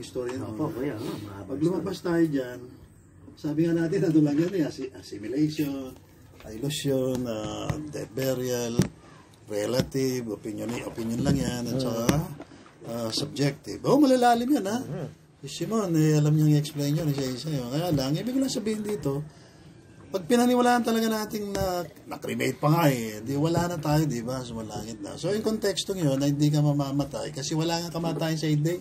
istorya nun. Opo, kuya. Pag lumabas tayo dyan, sabi nga natin, ano lang yan assimilation, illusion, death burial, relative, opinion lang yan, at saka subjective. Malalalim yan, ha? Si Simon, alam niyang i-explain yun, isa-isa yun. Kaya lang, ibig ko lang sabihin dito, pag pinaniwalaan talaga natin na cremate pa nga di wala na tayo, di ba? Sumalangit na. So, yung kontekstong yun, na hindi ka mamamatay, kasi wala nga kamatayan sa day.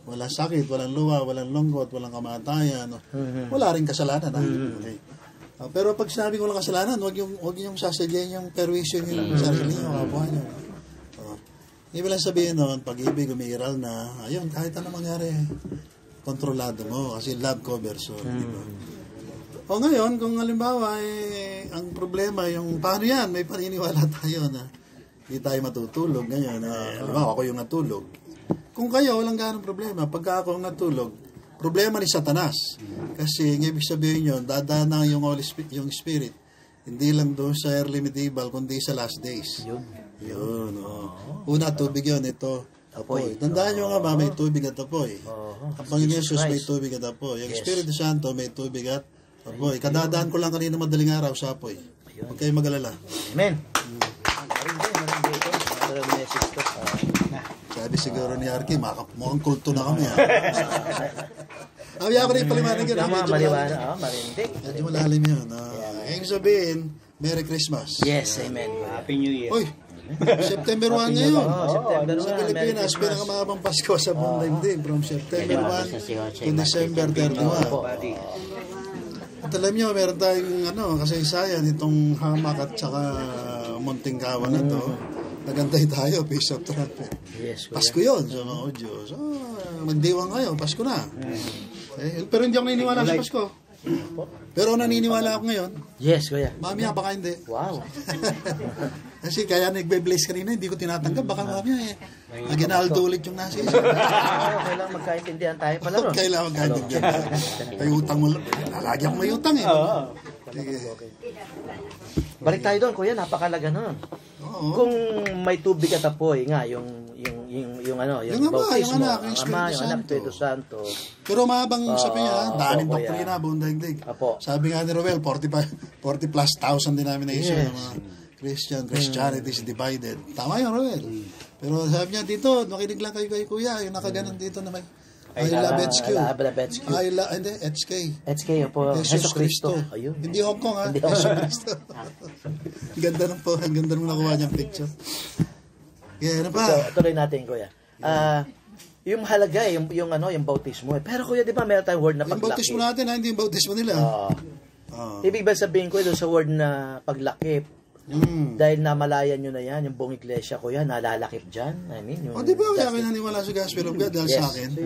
Wala sakit, walang luha, walang lungkot, walang kamatayan. Wala rin kasalanan. Okay. Pero pag sinabi ko lang kasalanan, huwag yung sasadyain yung perwisyon yung sarili nyo, kapwa nyo. Ibig lang sabihin noon, pag-ibig, umiiral na, ayun, kahit ano mangyari, kontrolado mo, kasi love covers all, di ba? O ngayon, kung halimbawa, ang problema, yung paano yan, may paniniwala tayo na hindi tayo matutulog ngayon. Halimbawa, ako yung natulog. Kung kayo, walang ganong problema. Pagka ako natulog, problema ni Satanas. Kasi, ibig sabihin yun, dadaan yung Holy Spirit, yung Spirit. Hindi lang doon sa early medieval, kundi sa last days. Yun. Una, tubig yun. Ito, apoy. Tandaan nyo nga ba, may tubig at apoy. Ang Panginoon Jesus may tubig at apoy. Yung Espiritu Santo may tubig at apoy. Kadadaan ko lang kanina madaling araw sa apoy. Huwag kayong mag-alala. Amen. Sabi siguro ni Arky, mukhang kulto na kami. Sabi ako rin paliwanag yun. Medyo malalim yun. Ibig sabihin, Merry Christmas. Yes, amen. Happy New Year. Uy, September 1 ngayon. September 1. Sa Pilipinas, pinakamahabang Pasko sa buong daigdig. From September 1 to December 31. At alam nyo, meron tayong kasaysayan itong hamak at saka munting kawan na to. Nagantay tayo, Peace of Trumpet. Yes, Pasko yun sa mga audio. So, magdiwang kayo, Pasko na. Pero hindi ako naniniwala sa Pasko. Pero naniniwala ako ngayon. Yes, kuya. Mamaya, baka hindi. Wow. Kasi kaya nagbe-blaze kanina, hindi ko tinatanggap. Baka mamaya naginaldo ulit yung nasa isip. Kailangan magkaintindihan tayo pala ron. Kailangan magkaintindihan tayo. May utang mo. Lagi ako may utang eh. Sige. Balik tayo doon, kuya. Napakalaga nun. Kung may tubig at apoy nga, yung bautismo, yung anak, Espiritu Santo. Pero mahabang sabi niya, daanin doktrina, buong daigdig. Sabi nga ni Roel, 40 plus thousand denomination ng mga Christianity is divided. Tama yun, Roel. Pero sabi niya dito, makinig lang kayo kay kuya, yung nakaganon dito na may I love HQ. Hindi, HK. HK, po. Jesus Cristo. Hindi Hong Kong, ha? Jesus Cristo. Ganda ng po. Ang ganda nung nakuha niyang picture. Kaya ano pa? So, tuloy natin, kuya. Yung mahalaga, yung bautismo. Pero kuya, di ba meron tayong word na paglaki? Yung bautismo natin, hindi yung bautismo nila. Ibig ba sabihin ko doon sa word na paglakip? Dahil namalayan nyo na yan, yung buong iglesia ko yan, nalalakip dyan. I mean, di ba kaya kayo naniwala sa Gospel of God dahil sa akin?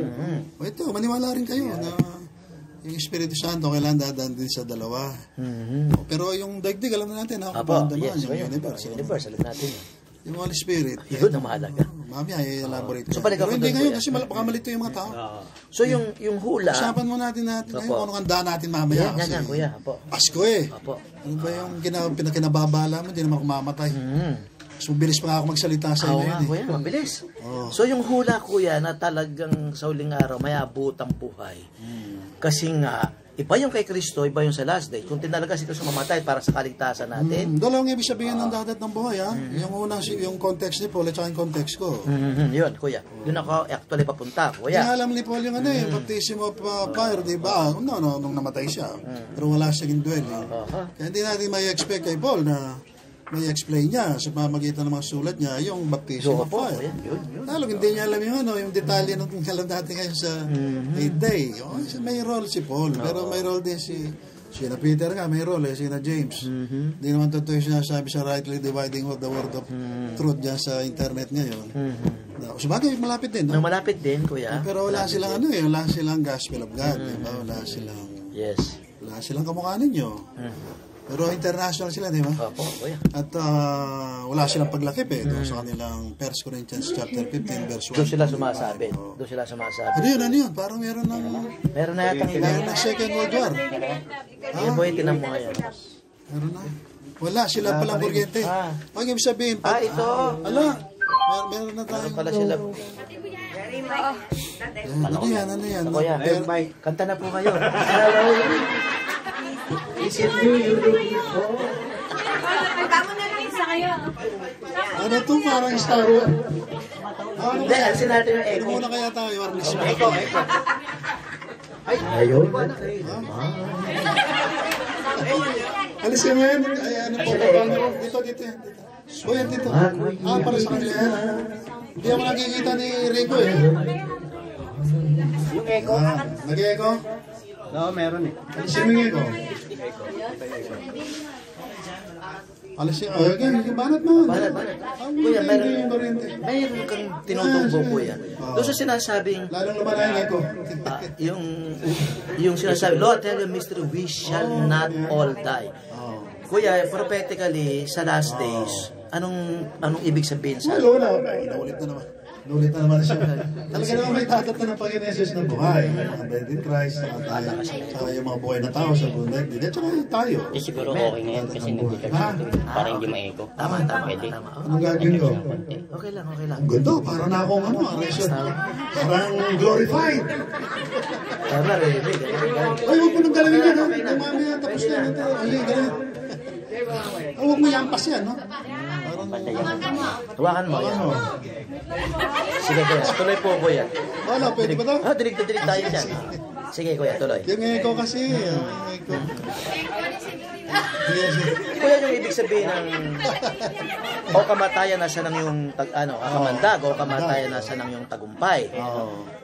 Ito, maniwala rin kayo na yung Espiritu Santo kailangan dadaan din sa dalawa. Pero yung daigdig, alam na natin, yung universe. Alam natin yun. Yung Holy Spirit. Yun ang mahalaga. Mamaya, i-elaborate ko. So, pero hindi ngayon kasi baka malito yung mga tao. So, yung hula. Usapan mo natin ngayon kung anong handa natin mamaya. Yan, kuya. Pasko eh. Ano ba yung pinakinababala mo, hindi naman kumamatay. So, bilis pa nga ako magsalita sa inyo yun. Kuya, mabilis. So, yung hula, kuya, na talagang sa huling araw, may abutang buhay. Kasi nga, iba yung kay Kristo, iba yung sa last day. Kung tinalaga si Kristo mamatay para sa kaligtasan natin. Dalawang ibig sabihin ng dadat ng buhay, ha? Yung unang, yung context ni Paul at saka yung context ko. Yun, kuya. Yun ako actually papunta, kuya. Hindi alam ni Paul yung yung baptism of fire, di ba? Nung namatay siya. Pero wala siyang indwelling. Kaya hindi natin may expect kay Paul na may explain niya sa pamamagitan ng mga sulat niya yung baptism of fire. Talog, hindi niya alam yung detalye nung alam natin ngayon sa 8th day. May role si Paul, pero may role din si na Peter nga, may role si na James. Hindi naman totoo yung sinasabi sa rightly dividing of the word of truth dyan sa internet ngayon. Sabagay, malapit din. Malapit din, kuya. Pero wala silang wala silang gospel of God. Wala silang kamukha ninyo. Pero international sila, di ba? Opo, kuya. At wala silang paglakip doon sa kanilang 1 Corinthians chapter 15 verse 1. Doon sila sumasabi. Ano yun? Parang meron na yatang iba. Meron na Second World War. Yung buhay tinamo yan. Meron na. Wala, sila palang kuryente. Ang ibig sabihin, ito. Meron na tayong... Pala sila. Ano yan, ano yan? Kuya, kanta na po kayo. Is it you looking for? Tama na lang isa kayo. Ano to, parang Star Wars. Ano Hindi, alisin natin yung echo. muna kaya tayo, Arlis? Echo. Ayun. Alisin mo yan. Ay, ano po, dito, dito yan. O yan, dito. Para sa kanila yan. Hindi ako nakikita ni Rico eh. Yung echo? Nag-echo? Oo, meron eh. Alisin mo yung echo. Alisin, oh, yung banat mo. Banat. Kuya, mayroon kang tinutumbong kuya. Doon sa sinasabing, Lalong lumala yung echo. yung sinasabi, Lord, tell the mystery, we shall not all die. Kuya, prophetically, sa last days, anong ibig sabihin sa Wala. Naulit na naman. Naulit na naman siya. Talaga naman may tatat na ng Panginoon Jesus ng buhay. Mga dead in Christ, saka tayo. Saka yung mga buhay na tao sa buhay. At saka tayo. Eh, siguro okay na yan kasi nag-detect natin. Para hindi ma-echo. Tama. Pwede. Anong gagawin ko? Okay lang. Ang ganda, parang na akong arrested. Parang glorified. Tama, Rebe. Ay, huwag mo nang galawin yan, ha? Kung mamaya tapos na yan. Ay, galawin. Huwag mo yampas yan, no? Hawakan mo. Ano? Sige, kuya. Tuloy po, kuya. Wala, pwede ba to? Dilig tayo dyan. Sige, kuya, tuloy. Yung echo kasi. Yung echo. Yes, Kuya, yung ibig sabihin ng o kamatayan nasa nang yung kamandag o kamatayan nasa nang yung tagumpay.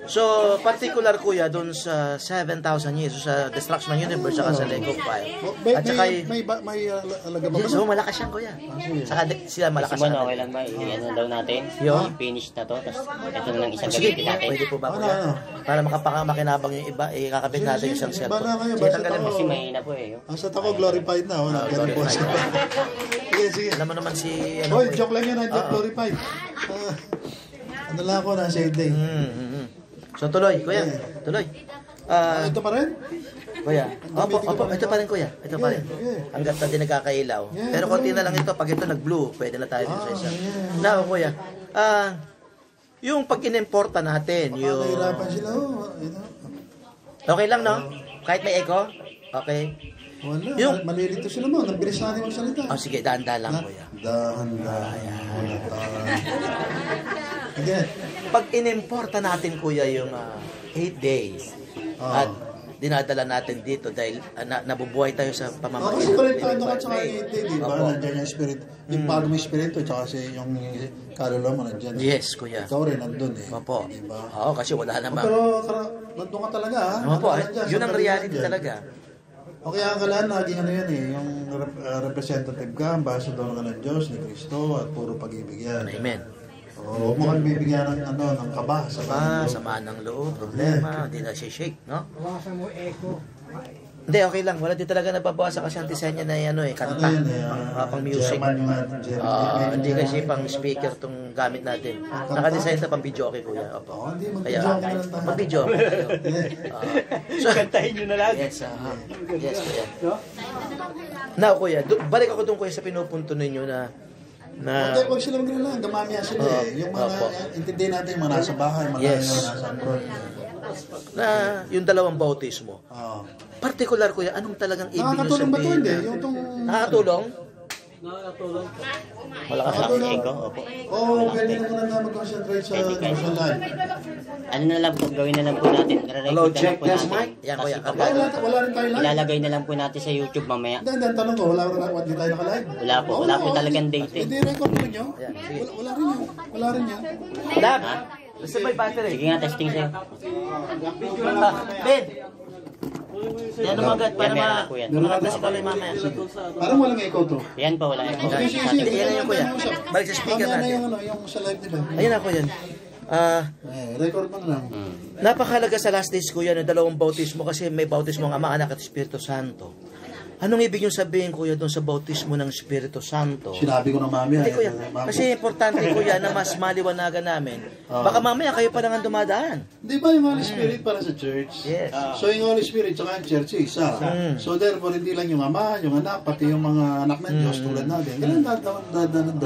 So, particular kuya doon sa 7,000 years, sa destruction ng universe saka sa lake of fire. At saka may alaga ba? so malakas yan kuya. Saka sila malakas Kasi yan. okay lang ba? Ano daw natin? Yun. I-finish na to. Tapos ito na lang isang Sige, gamitin natin. pwede po ba kuya? Para makapangamakinabang yung iba, ikakabit natin yung isang cellphone. Bala kayo, Sige, basta tanggalin mo. Kasi mahina po eh. Ang sa tako, glorified na. Ganun po siya. Sige. Alam mo naman si... Hoy, joke lang yan. I'm not glorified. Ano lang ako, nasa 8 day. So tuloy, kuya. Tuloy. Ito pa rin? Kuya. Opo, ito pa rin kuya. Ito pa rin. Hanggat na din nagkakailaw. Pero konti na lang ito. Pag ito nag-blue, pwede na tayo dun sa isa. Now, kuya. Yung pag inimporta natin, yung... Nahirapan sila. Okay lang, no? Kahit may echo? Okay. Wala. Yung- Malilito sila mo. Nagbilis natin magsalita. Oh, sige, dahan-dahan lang, kuya. Dahan-dahan. Hindi. Pag inimporta natin, kuya, yung 8 days, at dinadala natin dito dahil nabubuhay tayo sa Kasi pamamagitan konektado ka by tsaka faith. 8 day, di ba? Opo. Nandiyan yung spirit. Yung pag may spirito, tsaka yung kaluluwa mo nandiyan. Yes, kuya. Ikaw rin nandun eh. Opo. Di ba? Oo, kasi wala namang... Pero nandun ka talaga ha. Opo, Nandyan, yun ang sandali reality nandyan. talaga. O kaya ang kalaan, naging ano yan eh, yung representative ka, ambassador ka ng Diyos, ni Kristo, at puro pag-ibig yan. Amen. Huwag mo kang bibigyan ng, ng kaba sa Samaan ng loob, problema, hindi na shake, no? Hindi, okay lang. Wala din talaga nababawasan kasi ang design niya na kanta. Ano yun eh, Pang music. German yung German. Hindi kasi pang speaker tong gamit natin. Naka-design ito pang video okay, kuya. Opo. Hindi, Kaya, mag-video ka lang tayo. mag-video okay kayo. So, Kantahin nyo na lang. yes, yes, kuya. Now, kuya, balik ako doon, kuya, sa pinupunto ninyo na Huwag sila mag-alala, gamamaya sila eh. Yung mga, intindihin natin yung mga nasa bahay, mga Yes. nasa abroad. na yung dalawang bautismo. Oo. Particular, kuya, anong talagang ibig nyo Nakakatulong ba ito? sabihin? Hindi. Yung tong... Nakakatulong? Malakas lang ang echo. Opo. Oo, pwede na muna na mag-concentrate sa live. Ano na lang po, gawin na lang po natin. Hello, Re-record na check. lang po Yes, natin. Mike. Yan, kuya. Tapos Wala rin tayo live. ilalagay na lang po natin sa YouTube mamaya. Hindi, tanong ko, wala din tayo naka-live? Wala po talagang date eh. Hindi, record mo nyo? Yan, sige. Wala rin yan. Wala rin yan. Lab! Basta may battery. Sige nga, testing sa'yo. Ben! Yan naman agad para Meron na po yan. makatest ko lang mamaya. Parang walang echo to. Yan po, wala yan. Okay, sige. Yan na yung kuya. Balik sa speaker Mamaya na natin. yung sa live nila. Ayun ako yan. Record mo na lang. Napakahalaga sa last days, kuya, ng dalawang bautismo kasi may bautismo ang Ama, Anak at Espiritu Santo. Anong ibig yung sabihin, kuya, doon sa bautismo ng Espiritu Santo? Sinabi ko na mamaya. Hindi, kuya. Kasi importante, kuya, na mas maliwanagan namin. Baka mamaya kayo pa lang ang dumadaan. Di ba yung Holy Spirit para sa church? Yes. So yung Holy Spirit tsaka yung church isa. So therefore, hindi lang yung ama, yung anak, pati yung mga anak ng Diyos tulad natin. Kailangan dadaan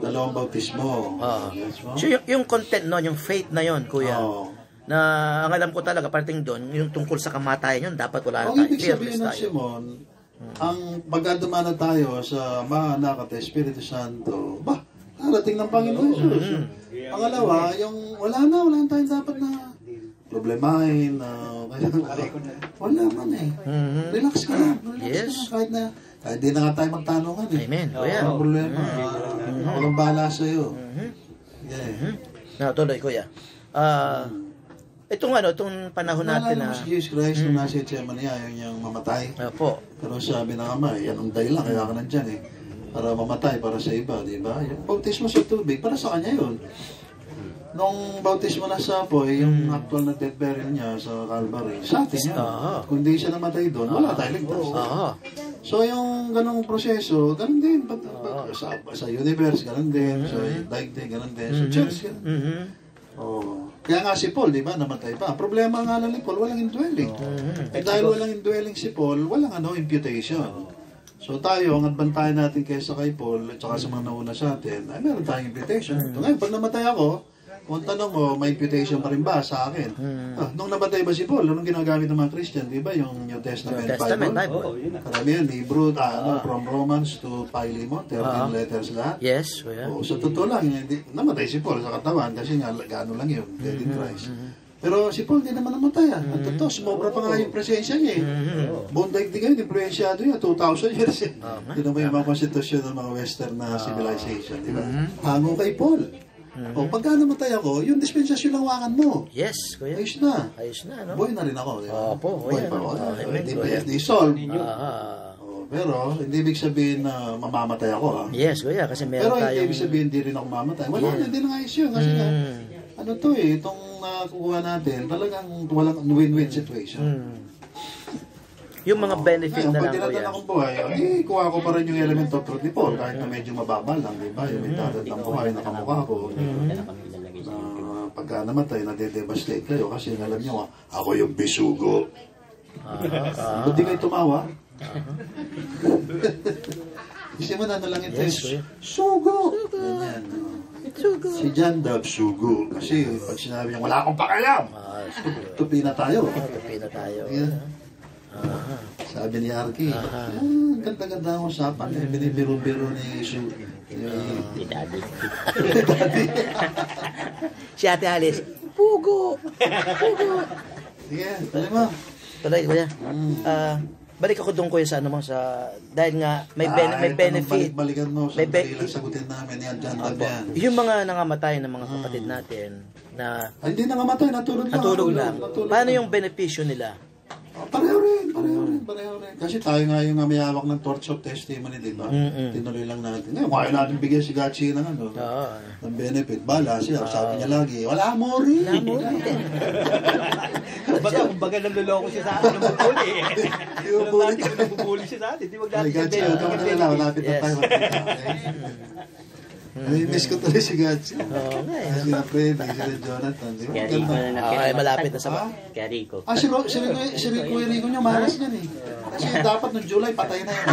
dalawang bautismo. Yes, mo? So yung content no, yung faith na yon, kuya. Na ang alam ko talaga, parting doon, yung tungkol sa kamatayan yun, dapat wala na Ang tayo. ibig sabihin ng Simon, ang pagkadumana tayo sa Ama, Anak at Espiritu Santo, darating ng Panginoon Jesus. Pangalawa, yung wala na tayong dapat na problemahin, wala man eh. Relax ka lang. Yes. Kahit di na nga tayo magtanungan eh. Amen. Kuya. Walang problema. Walang bahala sa'yo. Tuloy, kuya. Itong panahon natin na... Si Jesus Christ, nung nasa Gethsemane, ayaw niyang mamatay. Po. Pero sabi ng Ama, yan ang dahilan, kaya ka nandyan eh. Para mamatay, para sa iba, di ba? Yung bautismo sa tubig, para sa kanya yun. Nung bautismo na sa apoy, yung actual na death burial niya sa Calvary, sa atin yan. Kung hindi siya namatay doon, wala tayong ligtas. So yung ganong proseso, ganun din. Sa universe, ganun din. Sa daigdig, ganun din. Sa church, ganun. Kaya nga si Paul, di ba, namatay pa. Ang problema nga lang ni Paul, walang indwelling. Dahil walang indwelling si Paul, walang imputation. So tayo, ang adbantayan natin kaysa kay Paul, at saka sa mga nauna sa atin, ay meron tayong imputation. Ito ngayon, pag namatay ako, kung tanong mo, may imputation pa rin ba sa akin? Nung namatay ba si Paul, anong ginagamit ng mga Christian? Di ba yung New Testament Bible? Karamihan, libro, from Romans to Philemon, 13 letters lahat. Yes, kuya. Sa totoo lang, namatay si Paul sa katawan kasi nga, gaano lang yun, dead in Christ. Pero si Paul, hindi naman namatay. Ang totoo, sumobra pa nga yung presensya niya eh. Buong daigdig ngayon, influensyado niya, 2,000 years eh. Yun naman yung mga konstitusyon ng mga Western na civilization, di ba? Hango kay Paul. Pagka namatay ako, yung dispensasyon ng wakan mo. Yes, kuya. Ayos na. Ayos na, no? Buhay na rin ako, di ba? Opo, buhay pa ako. Hindi pa dissolve. Pero, hindi ibig sabihin na mamamatay ako, ha? Yes, kuya, kasi meron Pero tayong... hindi ibig sabihin hindi rin ako mamatay. Wala, hindi na nga issue. Kasi nga, ano to eh, itong nakukuha natin, talagang walang win-win situation. Yung mga benefit na lang, pag dinadala kuya. akong buhay, kuha ko pa rin yung element of truth ni Paul, kahit na medyo mababa lang, di ba? Yung may dadat ng buhay na kamukha ko. Pagka namatay, nadedevastate kayo kasi alam nyo, ako yung bisugo. Ba't di kayo tumawa? Kasi mo na lang ito, sugo! Ganyan. Si John Dove, sugo. Kasi pag sinabi niya, wala akong pakialam! Tupi na tayo. Tupi na tayo. Sabi ni Arky, ganda-ganda ang usapan. Binibiro-biro ni Daddy. Si Ate Alice, Pugo! Pugo! Sige, tuloy mo. Tuloy, kuya. Balik ako doon, kuya, sa ano mo, sa... Dahil nga, may benefit. Balik-balikan mo, sa lang sagutin namin yan, John Dove yan. Yung mga nangamatay ng mga kapatid natin, na... Hindi nangamatay, natulog lang. Paano yung benepisyo nila? Pareho rin. Kasi tayo nga yung may hawak ng torch of testimony, di ba? Tinuloy lang natin. Ngayon, kaya natin bigyan si Gachi ng ng benefit. Bala siya, sabi niya lagi, wala mo rin. Baga naluloko siya sa atin ng bubuli eh. Nabubuli siya sa atin. Di wag natin Gachi, huwag ka malala, malapit na tayo. Miss ko tuloy si Gachi. Sila Freddy, sila Jonathan. Di ba? Kaya Rico na nakita. Ay, malapit na sa... Kaya Rico. Si Rico nyo, malas yan eh. Kasi dapat noong July, patay na yun.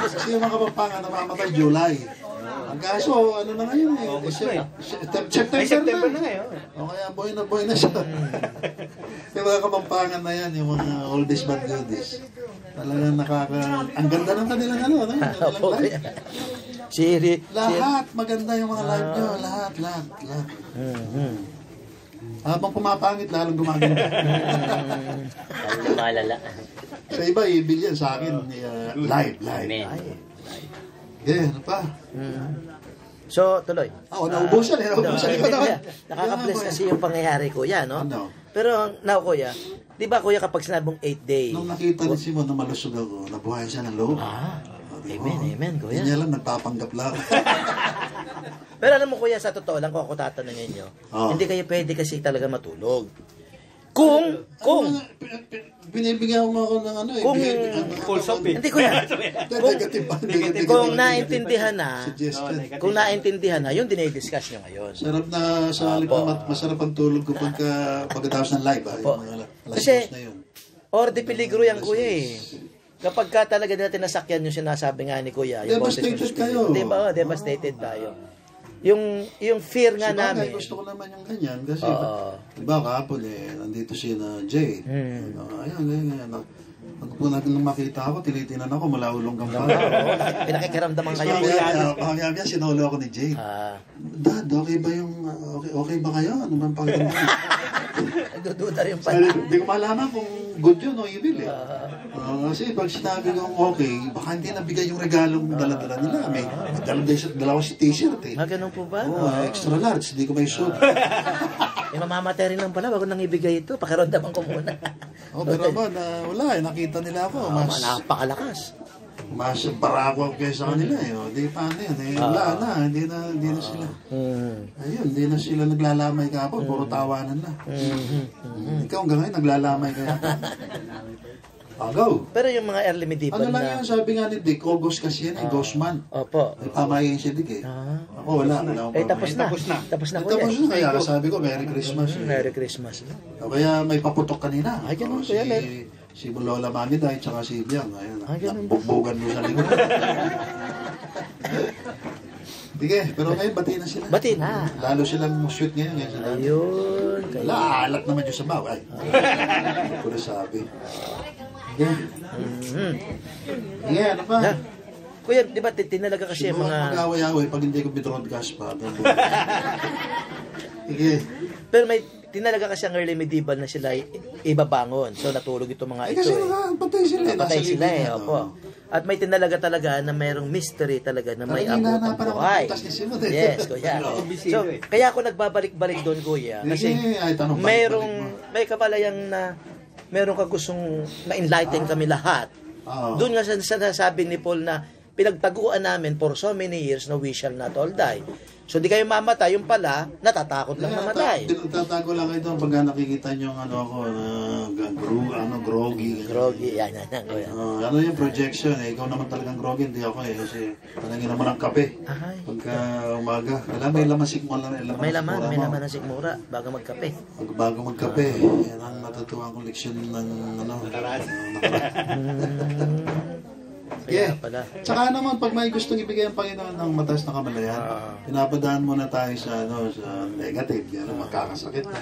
Kasi yung mga kapampangan namamatay July. Ang kaso, ano na ngayon eh. September na ngayon. O kaya buhay na siya. Yung mga kapampangan na yan, yung mga oldies but goodies. Talagang ang ganda ng kanilang life. Lahat, maganda yung mga live nyo. Lahat. Habang pumapangit, lalong gumaganda. Lalong malala. Sa iba, ibil yan. Sa akin, live. Amen. Ano pa? So, tuloy. Naubusan ko naman. Nakaka-bless kasi yung pangyayari, kuya, no? Ano? Pero, now, kuya, di ba, kuya, kapag sinabong 8 days? Nung nakita ni Simon na malusog ako, nabuhay siya ng loob. Amen, kuya. Hindi niya lang, nagpapanggap lang. Pero alam mo, kuya, sa totoo lang, kung ako tatanungin nyo, hindi kayo pwede kasi talaga matulog. Kung, Binibigyan mo ako ng ano eh. Kung- Full stop eh. hindi ko na. Negative ba? Negative Kung ba? naintindihan na, Suggestion. kung naintindihan na, yun dinidiscuss nyo ngayon. Sarap na sa halip na masarap ang tulog ko pagkatapos ng live. Po. Yung mga live Kasi, post na yun. or di peligro yan, kuya eh. Kapag ka talaga natin nasakyan yung sinasabi nga ni kuya, yung Devastated bautismo kayo. spirit. Di ba? Oh, devastated tayo. Yung fear nga Sabagay, namin. gusto ko naman yung ganyan kasi Oo. diba kahapon nandito si na Jay. Ayan, ganyan. Pag nung makita ako, tinitinan ako mula ulong hanggang pa. Oo, pinakikiramdaman kayo. Kaya sinolo ako ni Jay. Dad, okay ba yung okay ba kayo? Ano bang pakiramdam? Nagdududa rin pala. Hindi ko malaman kung good yun o evil eh. Kasi pag sinabi kong okay, baka hindi nabigay yung regalong dala-dala nila. May dala ko si t-shirt eh. Ganun po ba? Extra large, hindi ko may suit. Mamamatay rin lang pala bago nang ibigay ito. Pakiramdaman ko muna. Pero ba, wala eh, nakita nila ako. Napakalakas. Mas barako kaysa kanila eh. Di paano yan eh. Wala na, hindi na sila. Ayun, hindi na sila naglalamay kahapon. Puro tawanan na. Ikaw hanggang ngayon naglalamay kaya. Go. Pero yung mga early medieval Ano lang yun, sabi nga ni Dick, August kasi yan eh, Ghostman. Opo. Pamayin si Dick eh. Ako wala. Tapos na kuya. Tapos na, kaya sabi ko, Merry Christmas. Merry Christmas. Kaya may paputok kanina. Ay, ganun kuya, Si Lola Mami dahil tsaka si Biang. Ayun, ganun. bugbugan mo sa likod. Sige, pero ngayon bati na sila. Bati na. Lalo silang shoot ngayon. Ayun. Wala, alat naman yung sabaw. Ay, hindi ko na sabi. Sige, ano pa? Kuya, di ba tinalaga kasi yung Siguro mga... mag-away-away pag hindi ko bitrodcast pa. Sige. Pero may tinalaga kasi ang early medieval na sila ibabangon. So natulog itong mga ito. Kasi patay sila. Patay sila eh, opo. At may tinalaga talaga na mayroong mystery talaga na may abutang buhay. Yes, kuya. So, kaya ako nagbabalik-balik doon, kuya. Kasi may kabalayang na meron ka gustong ma-enlighten kami lahat. Doon nga sinasabi ni Paul na pinagtaguan namin for so many years na we shall not all die. So di kayo mamatay, yung pala, natatakot lang mamatay. Tatago lang kayo doon pag nakikita nyo groggy. Groggy, yan, kuya. Ano yung projection eh, ikaw naman talagang groggy, hindi ako eh, kasi panangin naman ang kape. Pagka umaga, may laman sikmura. May laman ng sikmura, bago magkape. Bago magkape, yan ang natutuwa kong leksyon ng nakaraan. Yeah. Tsaka naman, pag may gustong ibigay ang Panginoon ng mataas na kamalayan, pinapadaan muna tayo sa negative, magkakasakit na,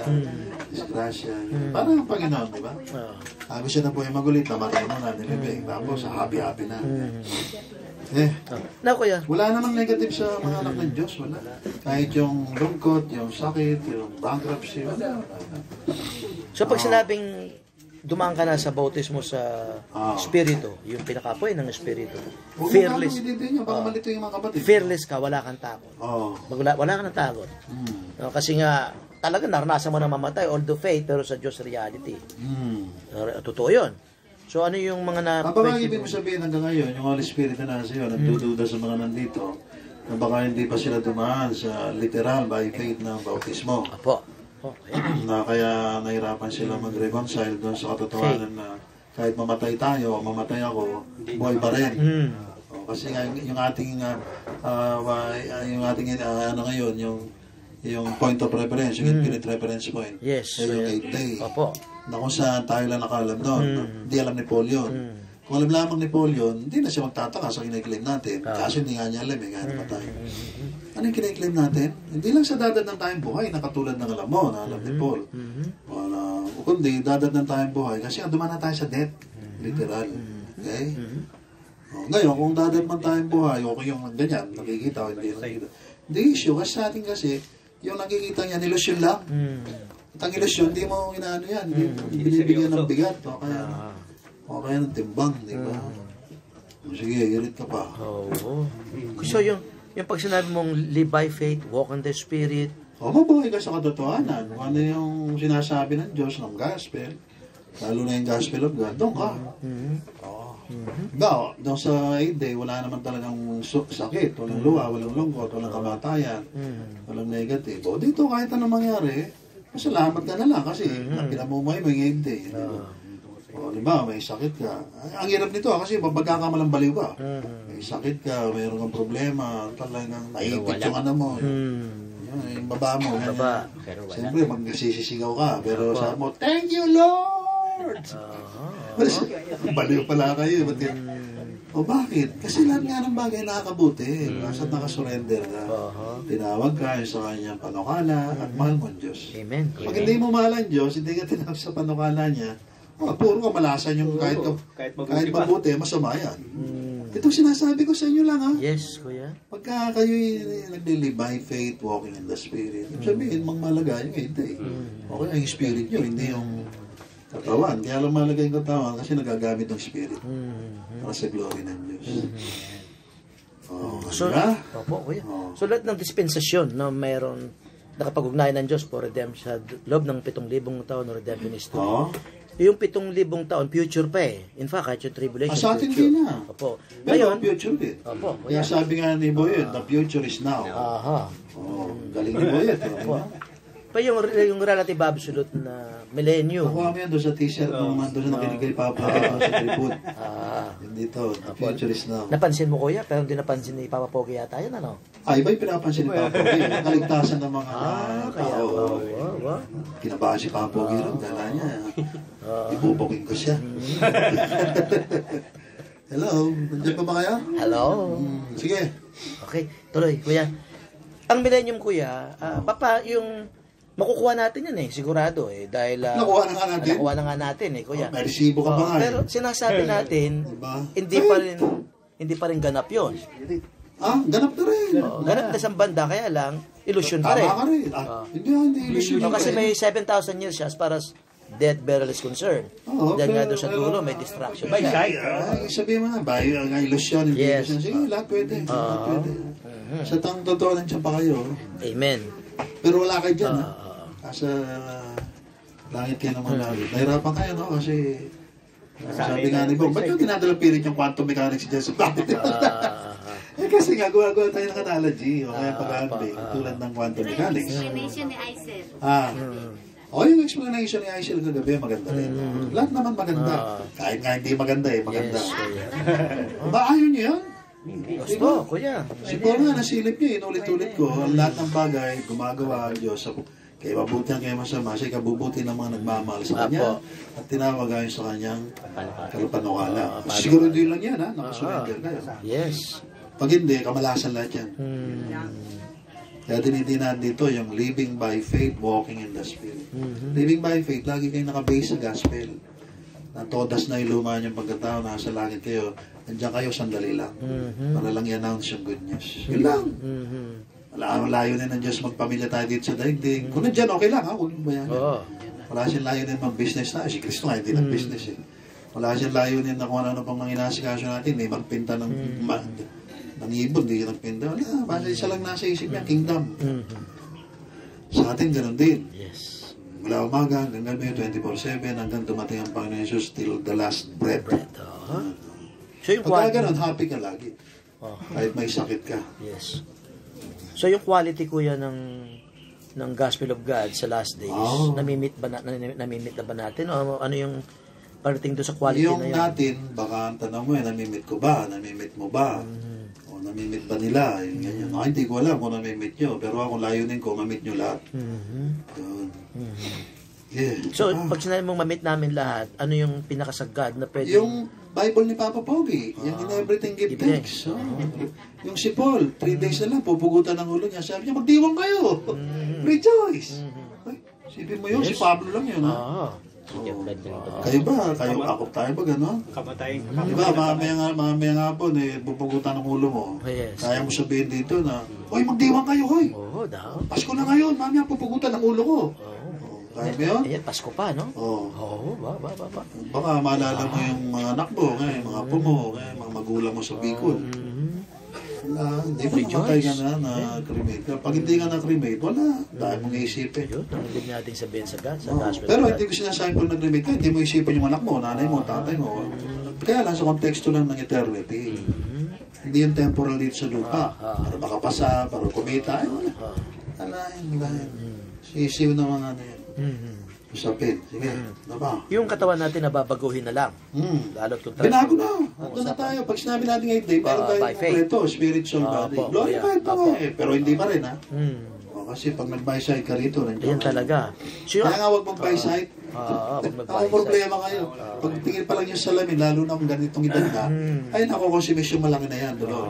disgrasya. Parang ang Panginoon, di ba? Sabi siya na po yung magulit, namatay mo na, nilibig. Tapos, happy-happy na. Kuya. Wala namang negative sa mga anak ng Diyos, wala. Kahit yung lungkot, yung sakit, yung bankruptcy, wala. So, pag sinabing dumaan ka na sa bautismo sa Espiritu, yung pinakapoy ng Espiritu. Fearless. Fearless ka, wala kang takot. Wala kang takot. Kasi nga, talaga naranasan mo na mamatay, although faith, pero sa Diyos reality. Totoo yun. So ano yung mga na... Baka ibig mo sabihin hanggang ngayon, yung Holy Spirit na nasa iyo, nagdududa sa mga nandito, na baka hindi pa sila dumaan sa literal by faith ng bautismo. Apo. Na kaya nahirapan sila mag-reconcile doon sa katotohanan na kahit mamatay tayo o mamatay ako, buhay pa rin. Kasi nga yung ating ngayon, yung point of reference, yung infinite reference point. Yes. Yung 8 day. Opo. Na kung saan tayo lang nakaalam doon. Hindi alam ni Paul yun. Kung alam lamang ni Paul yun, hindi na siya magtataka sa kiniklaim natin. Kaso hindi nga niya alam eh, kahit namatay. Ano yung kiniklaim natin? Hindi lang sa dadat ng tayong buhay na katulad ng alam mo, na alam ni Paul. Kundi dadat ng tayong buhay kasi dumaan na tayo sa death. Literal. Okay? Ngayon, kung dadat man tayong buhay, o yung ganyan, nakikita o hindi nakikita. The issue, kasi sa atin kasi, yung nakikita niya, nilusyon lang. At ang ilusyon, hindi mo inaano yan. Binibigyan ng bigat. O kaya ng timbang, di ba? Sige, irit ka pa. So yung pag sinabi mong live by faith, walk in the Spirit. Mabuhay ka sa katotohanan. Kung ano yung sinasabi ng Diyos, ng gospel, lalo na yung gospel of God, doon ka. Doon sa 8 day, wala naman talagang sakit, walang luha, walang lungkot, walang kamatayan, walang negative. O dito, kahit anong mangyari, Masalamat ka na lang kasi pinamumuhay mo yung hindi. O, di ba, may sakit ka. Ang hirap nito kasi pagkakamalang baliw ka. May sakit ka, mayroon kang problema, talagang naipit yung ano mo. Yung baba mo. Baba. Siyempre, magsisisigaw ka. Pero sabi mo, thank you, Lord! Baliw pala kayo. O bakit? Kasi lahat nga ng bagay nakakabuti. Basta't nakasurrender ka. Tinawag ka sa kanyang panukala at mahal mo ang Diyos. Amen. Pag hindi mo mahal ang Diyos, hindi ka tinawag sa panukala niya, puro ka malasan yung kahit mabuti, masama yan. Itong sinasabi ko sa inyo lang, ha? Yes, kuya. Pagka kayo nag-live by faith, walking in the Spirit, sabihin, magmalaga yung hindi. Okay, yung Spirit nyo, hindi yung katawan. Kaya lang malaga yung katawan kasi nagagamit ng Spirit. Para sa glory ng Diyos. So, opo, kuya. So, lahat ng dispensasyon na mayroon nakapag-ugnayan ng Diyos for redemption sa loob ng 7,000 taon ng redemption history. Yung 7,000 taon, future pa eh. In fact, kahit yung tribulation. Sa atin din na. Opo. Pero future din. Opo. Kaya sabi nga ni Boyet, the future is now. Galing ni Boyet. Pa yung relative absolute na millennium. Nakuha mo yan doon sa t-shirt nung doon na nakinig kay Papa sa tripod. Dito, the future is now. Napansin mo, kuya? Pero hindi napansin ni Papa Pogi yata yun, ano? Iba yung pinapansin ni Papa Pogi. Kaligtasan ng mga tao. Kinabahan si Papa Pogi rin. Kala niya, ibubogin ko siya. Hello, nandiyan pa ba kayo? Hello. Sige. Okay, tuloy, kuya. Ang millennium, kuya, papa, yung makukuha natin yan sigurado dahil nakuha na nga natin. Nakuha na nga natin kuya. May resibo ka pa nga. Pero sinasabi natin, diba? hindi pa rin ganap 'yon. Ganap na rin. Ganap na sa banda, kaya lang illusion pa rin. Tama ka rin. Hindi illusion. Kasi may 7,000 years siya as far as death, burial is concerned. Dahil nga doon sa dulo, may distraction. By sight. Sabihin mo nga, illusion, yes. Sige, lahat pwede. Sa totoo nandiyan pa kayo. Amen. Pero wala kayo dyan, Kasi langit kayo naman langit. Nahirapan kayo, no? Kasi sabi nga ni Bong, ba't yung dinadala pirit yung quantum mechanics dyan sa planet? Kasi nga, gawa tayo ng analogy. O kaya pag-aambing, tulad ng quantum mechanics. Explanation ni Aisel. Yung explanation ni Aisel kagabi, maganda rin. Lahat naman maganda. Kahit nga hindi maganda maganda. Ba, ayaw niyo yan? Gusto, kuya. Si Paul nga, nasilip niya, inulit-ulit ko. Ang lahat ng bagay, gumagawa ang Diyos. Kaya mabuti ang kaya masama, siya kabubuti ng mga nagmamahal sa Kanya. At tinawag ayon sa Kanyang kalupanukala. Siguro din lang yan, nakasurrender kayo. Yes. Pag hindi, kamalasan lahat yan. Kaya tinitinaan dito yung living by faith, walking in the Spirit. Living by faith, lagi kayong nakabase sa gospel. Na todas na iluma niyong pagkatao, nasa langit kayo, nandiyan kayo, sandali lang. Para lang i-announce yung good news. Yun lang. Layo na ng Diyos magpamilya tayo dito sa daigdig. Kung nandiyan, okay lang, huwag mo bayan. Wala siyang layunin mag-business na. Si Kristo nga, hindi nag-business Wala siyang layunin na kung ano pang inasikaso natin. Magpinta ng ibon, hindi nagpinta. Wala, basta isa lang nasa isip niya, kingdom. Sa atin, ganun din. Yes. Mula umaga hanggang gabi, 24/7, hanggang dumating ang Panginoon Jesus till the last breath. So yung pagka ganun, happy ka lagi. Kahit may sakit ka. Yes. So yung quality, kuya, ng Gospel of God sa last days, namimit na ba natin? O ano yung parating doon sa quality yung na yan? Yung natin, baka ang tanong mo namimit ko ba? Namimit mo ba? O namimit ba nila? Yung ganyan. Hindi ko alam kung namimit nyo. Pero ako layunin ko, mamit nyo lahat. Yeah. So, pag sinabi mong mamit namin lahat, ano yung pinakasagad na pwede? Yung Bible ni Papa Pogi. Yung in everything give thanks. Yung si Paul, 3 days na lang, pupugutan ng ulo niya. Sabi niya, magdiwang kayo. Rejoice. Sipin mo yun, si Pablo lang yun. Kayo ba? Ako tayo ba gano'n? Kamatayin. Diba, mamaya nga po, pupugutan ng ulo mo. Kaya mo sabihin dito na, hoy, magdiwang kayo, hoy. Pasko na ngayon, mamaya pupugutan ng ulo ko. Kaya mo yun? Ayan, Pasko pa, no? Oo. Ba. Baka maalala mo yung mga anak mo, yung mga apo mo, yung mga magulang mo sa Bicol. Hindi mo namatay ka na cremate ka. Pag hindi ka na cremate, wala. Dahil mong iisipin. Yun, ang hindi natin sabihin sa gospel. Pero hindi ko sinasabi pag nag-cremate ka, hindi mo isipin yung anak mo, nanay mo, tatay mo. Kaya lang sa konteksto lang ng eternity. Hindi yung temporal dito sa lupa. Para makapasa, para kumita. Ay, wala. Alain. Sisiw na mga ano yun. Usapin. Sige. Ano ba? Yung katawan natin nababaguhin na lang. Lalo kung Binago na. Ito na tayo. Pag sinabi natin 8 day, meron tayo by faith. kompleto, spirit, soul, body. Opo, Glorified pa opo. nga eh. Pero hindi pa rin ha. Kasi pag nag-by-side ka rito, Yan talaga. So, kaya nga huwag mag-by-side. wag mag-by-side. Ang problema kayo. Pag tingin pa lang yung salamin, lalo na kung ganitong edad na, ay nakukonsumisyon malaki na yan, Dolor.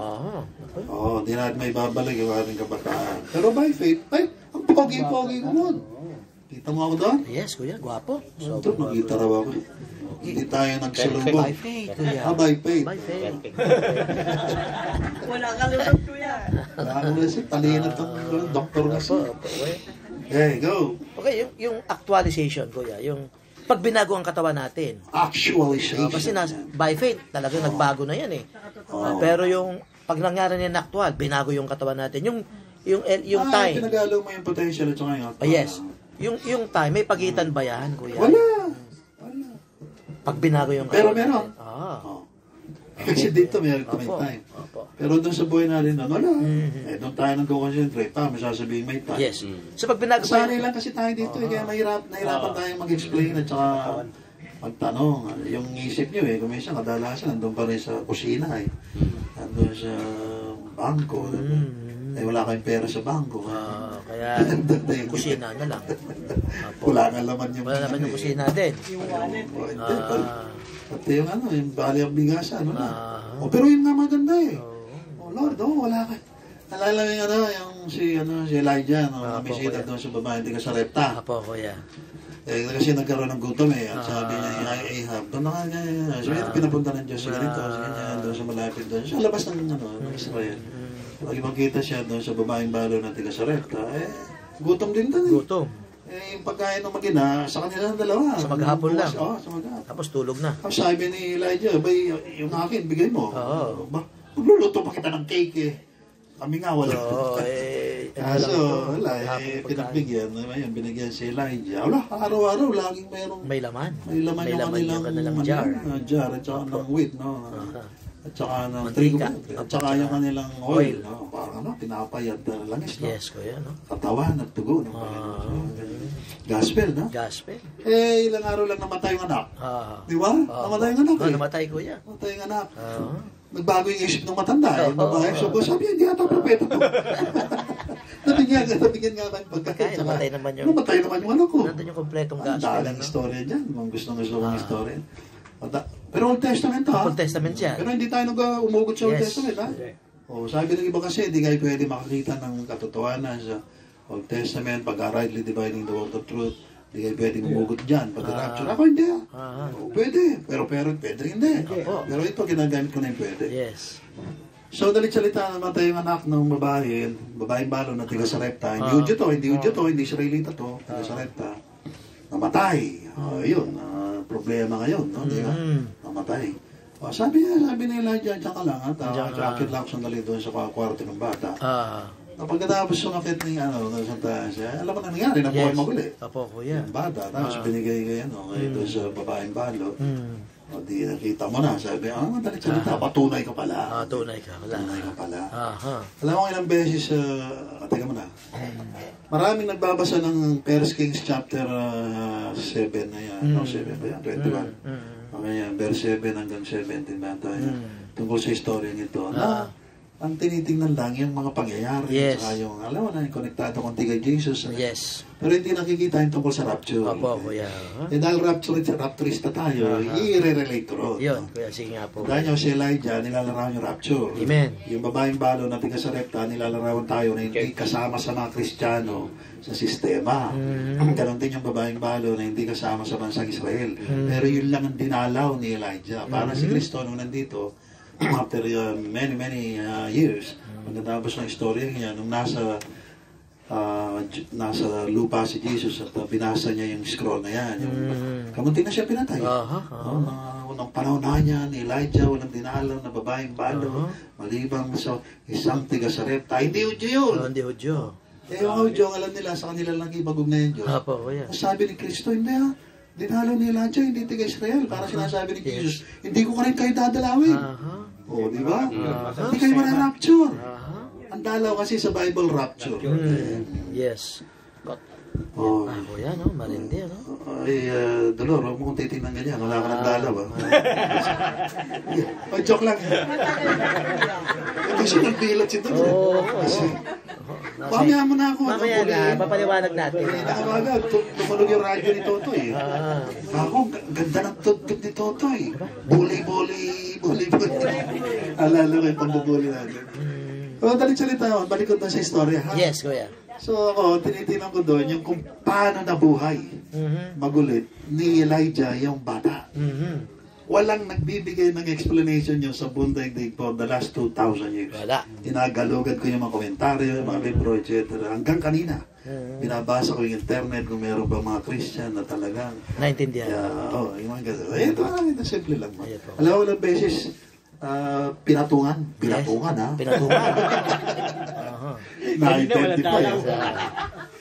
Oo, di natin may babalik yung ating kabataan. Pero by faith, ay, ang pogi-pogi ko nun. Kita mo ako doon? Yes, kuya, gwapo. Ito, nakita raw ako. Hindi tayo nagsalubong. By faith, kuya. By faith. By faith. Wala ka lulot, kuya. Ano kasi, talina itong doktor kasi. Okay, go. Okay, yung actualization, kuya, yung pag binago ang katawan natin. Actualization. Kasi by faith, talagang nagbago na yan eh. Pero yung pag nangyari niyan na actual, binago yung katawan natin. Yung time. Pinagalo mo yung potential at saka yung actual. Yes. Yung time, may pagitan ba yan, kuya? Wala. Pag binago yung Pero katawan. meron. Kasi dito meron may time. Pero doon sa buhay natin na, wala. Doon tayo nag-concentrate pa, masasabihin may time. Yes. So pag binago pa Sanay lang kasi tayo dito, kaya nahirapan tayo mag-explain at saka magtanong. Yung isip nyo kung minsan kadalasan, nandun pa rin sa kusina nandun sa bangko. Wala kayong pera sa bangko. Kaya kusina na lang. Wala nga laman yung Wala naman yung kusina din. Pati yung yung bali ang bigas, pero yun nga maganda Lord, wala ka. Nalala yung si Elijah, namisita doon sa babae, hindi ka sa repta. Apo, kuya. Kasi nagkaroon ng gutom at sabi niya, Ahab, doon na nga niya, pinapunta ng Diyos sa ganito, doon sa malapit doon, sa labas ng Israel. Pag makita siya doon sa babaeng balo na tiga sa repta, gutom din doon Gutom. yung pagkain ng magina, sa kanila ng dalawa. Sa maghapon lang. Oo, sa maghapon. Tapos tulog na. Tapos sabi ni Elijah, yung akin, bigay mo. Oo. Magluluto pa kita ng cake Kami nga wala. Kaso, wala pinagbigyan. Ayun, binigyan si Elijah. Wala, araw-araw, laging may laman. May laman yung kanilang jar. Jar, at saka ng wheat, at saka ng trigo, at saka yung kanilang oil, parang pinapayat langis, Yes, kuya, katawan at tugo, gospel, Gospel. Ilang araw lang namatay yung anak. Di ba? Namatay yung anak. Namatay, kuya. Namatay yung anak. Nagbago yung isip ng matanda. Babae, so sabi niya, hindi ata propeta to. Nabigyan nga ng pagkain. Namatay naman yung anak ko. Nandun yung kompletong Ang gospel. dalang istorya dyan. Kung gusto mong istorya. Pero Old Testament Old Testament yan. Pero hindi tayo umugot sa Old Yes. Testament, sabi ng iba kasi, hindi kayo pwede makakita ng katotohanan sa Old Testament, pag-rightly dividing the word of truth. Hindi kayo pwede umugot dyan. Pag-rapture, ako hindi pwede. Pero pwede hindi. Pero ito, ginagamit ko na yung pwede. Yes. So, dalit salita, namatay yung anak ng babaeng balo na tiga sa repta. Hindi Udyo to, hindi Israelita to, tiga sa repta. Namatay. Yun, problema ngayon, di ba? Namatay. Sabi ni Elijah, dyan ka lang, akit lang sandali doon sa kwarto ng bata. Pagkatapos yung akit ni siya, alam mo na nangyari, nabuhay maguli. Apo, kuya. Yung bata, tapos binigay doon sa babaeng balo. Di nakita mo na, sabi, madalit salita, patunay ka pala. Tunay ka pala. Alam mo ilang beses, teka mo na. Maraming nagbabasa ng 1 Kings chapter 7 na yan. 7 ba yan? 21. Okay, verse 7 hanggang 17 ba tayo? Tungkol sa istorya nito. Ang tinitingnan lang yung mga pangyayari. Yes. Saka yung, alam mo na, yung konektado konti kay Jesus. Yes. Pero hindi nakikita yung tungkol sa rapture. Apo, kuya. Dahil rapturista tayo, i-relate ko ron. Yun, kuya, sige nga po. Dahil yung si Elijah, nilalarawan yung rapture. Amen. Yung babaeng balo na tiga sa repta, nilalarawan tayo na hindi kasama sa mga Kristiyano sa sistema. Ganon din yung babaeng balo na hindi kasama sa bansang Israel. Pero yun lang ang dinalaw ni Elijah. Para si Kristo nung nandito, after many years, pagkatapos ng istorya niya, nung nasa lupa si Jesus at binasa niya yung scroll na yan. Kamunti na siya pinatay. Unang panahon na niya, ni Elijah, walang dinalaw na babaeng balo, malibang sa isang tiga sa repta. Hindi Udyo yun. Hindi Udyo. Yung Udyo, alam nila, sa kanila lang ibagog na yung Diyos. Apo, kuya. Sabi ni Kristo, hindi dinalaw ni Elijah, hindi tiga Israel. Para sinasabi ni Jesus, hindi ko rin kayo dadalawin. Di ba? Hindi kayo rapture. Ang dalaw kasi sa Bible, rapture. Yes. Oh. Kuya, no? Marindi, no? Ay, Dolor, huwag mo kong titingnan ganyan. Wala ka ng dalaw, ah. Oh, joke lang. Kasi nagbilat si Dolor. Oo. Kasi, mamaya mo na ako. Mamaya na, papaliwanag natin. Nakamaga, tumunog yung radyo ni Toto eh. Ako, ganda ng tutut ni Toto eh. Buli-buli. Alala ko yung pambubuli natin. Pero dalit salita, balik ko na sa istorya, ha? Yes, kuya. So ako, tinitinan ko doon yung kung paano nabuhay magulit ni Elijah yung bata. Walang nagbibigay ng explanation yun sa buong daigdig for the last 2,000 years. Wala. Tinagalugan ko yung mga komentaryo, yung mga libro, etc. Hanggang kanina, binabasa ko yung internet kung meron ba mga Christian na talagang Naintindihan. yung mga gano'n. Ito, simple lang. Ayan po. Alam mo, ilang beses, pinatungan, ha? Pinatungan. Na-identify.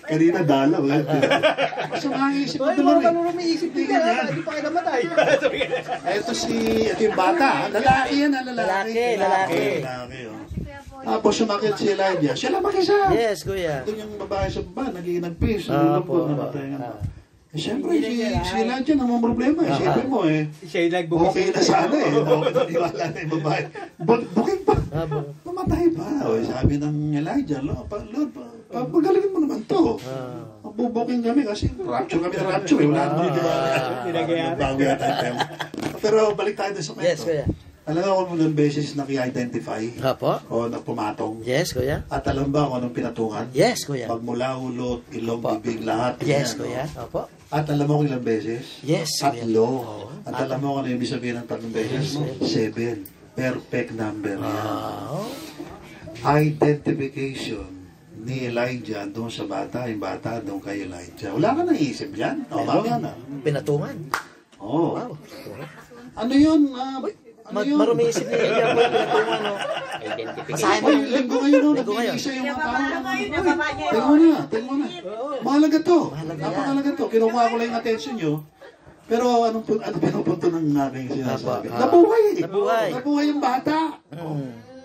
Kanina dalaw. So, makikisip mo doon. May isip din yan. Hindi pa kayo namatay. Ito yung bata. Lalaki yan, lalaki. Oh. Tapos sumakit si Elijah. Siya lang mag-isa. Yes, kuya. Ito yung babae sa baba, naging nag-peace. Namatay nga. Siyempre, si Elijah namang problema. Siyempre mo Siya yung nagbukas. okay na sana Naniwala na yung babae. Booking pa. Mamatay pa. Sabi ng Elijah, Lord, pagalingin mo naman to. Magbubuking kami kasi rapture kami na rapture. Wala naman bago yata yung tema. Pero balik tayo sa kwento. Yes, kuya. Alam mo kung ilang beses naki-identify Apo? o napumatong. Yes, kuya. At alam ba kung anong pinatungan? Yes, kuya. Pagmula ulot, ilong, bibig, lahat. Yes, yan, kuya. Apo? At alam mo kung ilang beses? Yes, kuya. 3. At alam mo kung ano ibig sabihin ng 3 beses? 7. Perfect number. Identification ni Elijah doon sa bata, yung bata doon kay Elijah. Wala ka nang isip yan? Baka na. Pinatungan. Wow. Ano yun? Marumi isip niya. Hindi ako yung pinatungan, no? Masahin mo. Linggo ngayon, no? Linggo ngayon. Nag-iisa yung mga tao. Yung Tingnan mo na. Mahalaga to. Napakalaga to. Kinukuha ko lang yung attention nyo. Pero ano pinupunto ng aking sinasabi? Nabuhay yung bata.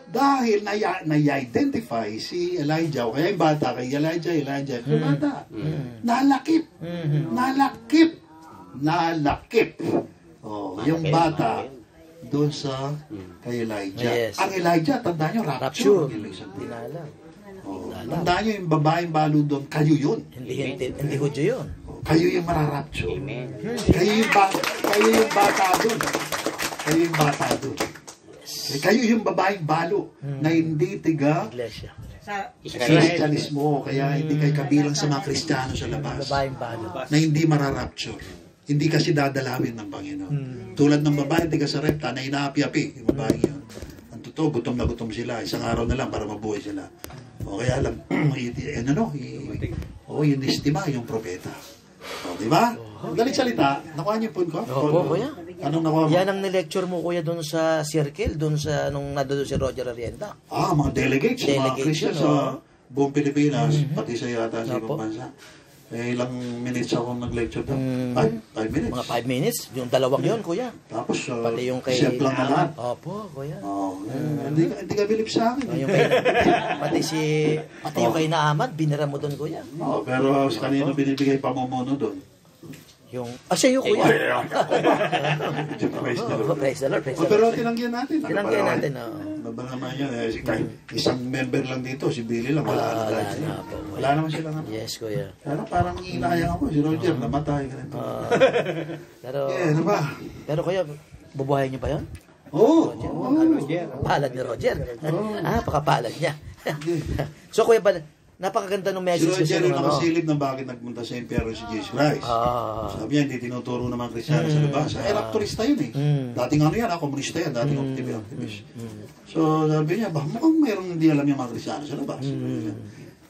Dahil na-identify si Elijah, o kaya yung bata kay Elijah, yung bata. Nalakip. Yung bata doon sa kay Elijah. Yes. Ang Elijah, tandaan nyo, rapture. Dinala. Tandaan nyo, yung babaeng balo doon, kayo yun. Hindi hudyo yun. Kayo yung mararapture. Kayo yung bata doon. Kayo yung babaeng balo na hindi tiga Iglesia. Kristyanismo, kaya hindi kayo kabilang sa mga Kristiyano sa labas Babaeng balo. na hindi mararapture. Hindi kasi dadalawin ng Panginoon. Tulad ng babae tiga sa repta na inaapi-api, yung babae yun. Ang totoo, gutom na gutom sila. Isang araw na lang para mabuhay sila. O kaya lang, inistima yung propeta. O, di ba? Galit salita, nakuha niyo yung phone ko? Opo, kuya. Anong nakuha mo? Yan ang nilecture mo, kuya, doon sa circle, doon sa, nung nado si Roger Arienta. Mga delegates, mga Christian sa buong Pilipinas, pati sa yata sa ibang bansa. Ilang minutes ako nag-lecture doon? 5 minutes. Mga 5 minutes, yung dalawang yun, kuya. Tapos, Pati yung kay... chef lang na lahat. Opo, kuya. Hindi ka bilib sa akin. Yung kay, pati yung kay Naamad, binira mo doon, kuya. Pero sa kanino binibigay pamumuno doon? Yung, siya yung kuya. Praise the Lord. Praise the Lord, praise the Lord. Pero tinanggihan natin. Tinanggihan natin, oo. Ano ba naman yun? Isang member lang dito, si Billy lang. Wala naman sila naman. Yes, kuya. Pero parang inayang ako, si Roger, namatay. Pero, ano ba? Pero kuya, bubuhayin niyo ba yun? Oo. Palad ni Roger. Pakapalad niya. So kuya, napakaganda ng Si message Roger yung nakasilip na bakit nagpunta sa impyerno si Jesus Christ. Sabi niya, hindi tinuturo ng mga Kristiyano sa labas. Rapturista yun eh. Dating ano yan, komunista yan, dating activist. So sabi niya, mukhang mayroong hindi alam yung mga Kristiyano sa labas.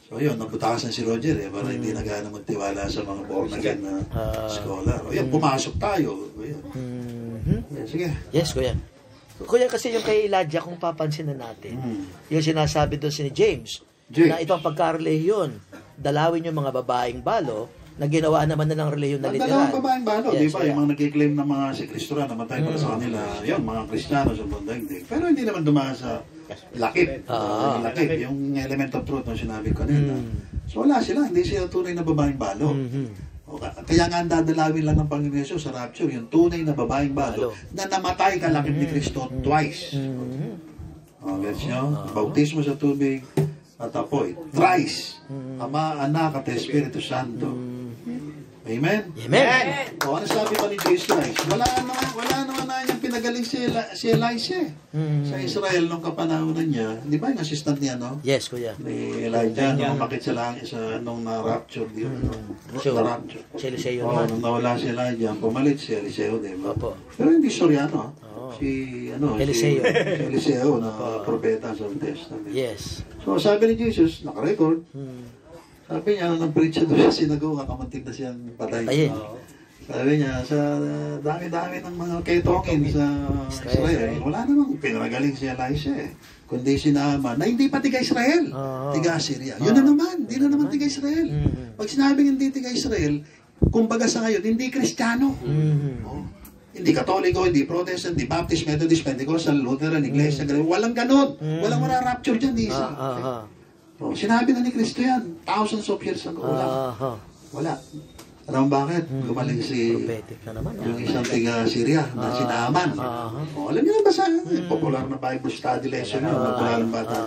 So yun, nagputasan si Roger para hindi nagana magtiwala sa mga born again na scholar. O yun, pumasok tayo. Sige. Yes, kuya. Kuya, kasi yung kay Elijah, kung papansin na natin, yung sinasabi doon si James, na ito ang pagka-relihiyon. Dalawin yung mga babaeng balo na ginawa naman na ng relihiyon na literal. Dalawang babaeng balo, di ba? Yung mga nag-claim na mga si Kristo na namatay para sa kanila, yun, mga Kristiyano sa buong daigdig. Pero hindi naman dumaan sa lakip. Lakip, yung element of truth na sinabi ko kanina. So wala sila, hindi sila tunay na babaeng balo. Kaya nga ang dadalawin lang ng Panginoon Yesus sa rapture, yung tunay na babaeng balo na namatay kalakip ni Kristo twice. Gets nyo? Bautismo sa tubig at apoy. Thrice. Ama, Anak at Espiritu Santo. Amen? Amen. O, ano sabi pa ni Jesus Christ? Wala naman na niyang pinagaling si Elisha sa Israel nung kapanahonan niya. Di ba yung assistant niya, no? Yes, kuya. Ni Elijah, nung umakit sa langit nung na-rapture. Sure. Na-rapture. Si Eliseo Oo, naman. nung nawala si Elijah, pumalit si Eliseo, di ba? Opo. Pero hindi Soriano, si Eliseo. Si Eliseo na propeta sa Old Testament. Yes. So sabi ni Jesus, naka-record, sabi niya, nung nag-preach siya doon sa sinagoga, kamuntik na siyang patay. Patayin. Sabi niya, sa dami-dami ng mga ketongin sa Israel, wala namang pinagaling si Elisha kundi si Naaman, na hindi pa tiga Israel, tiga Assyria. Yun na naman, hindi na naman tiga Israel. Pag sinabing hindi tiga Israel, kumbaga sa ngayon, hindi Kristiyano. Hindi Katoliko, hindi Protestant, hindi Baptist, Methodist, Pentecostal, Lutheran, Iglesia, walang ganon. Walang rapture dyan, di isa. Sinabi na ni Kristo yan, thousands of years ago. Wala. Alam mo bakit? Gumaling si Prophetic na naman. yung isang tiga Syria na si Naaman. Alam niyo na ba sa popular na Bible study lesson yun, popular ng bata?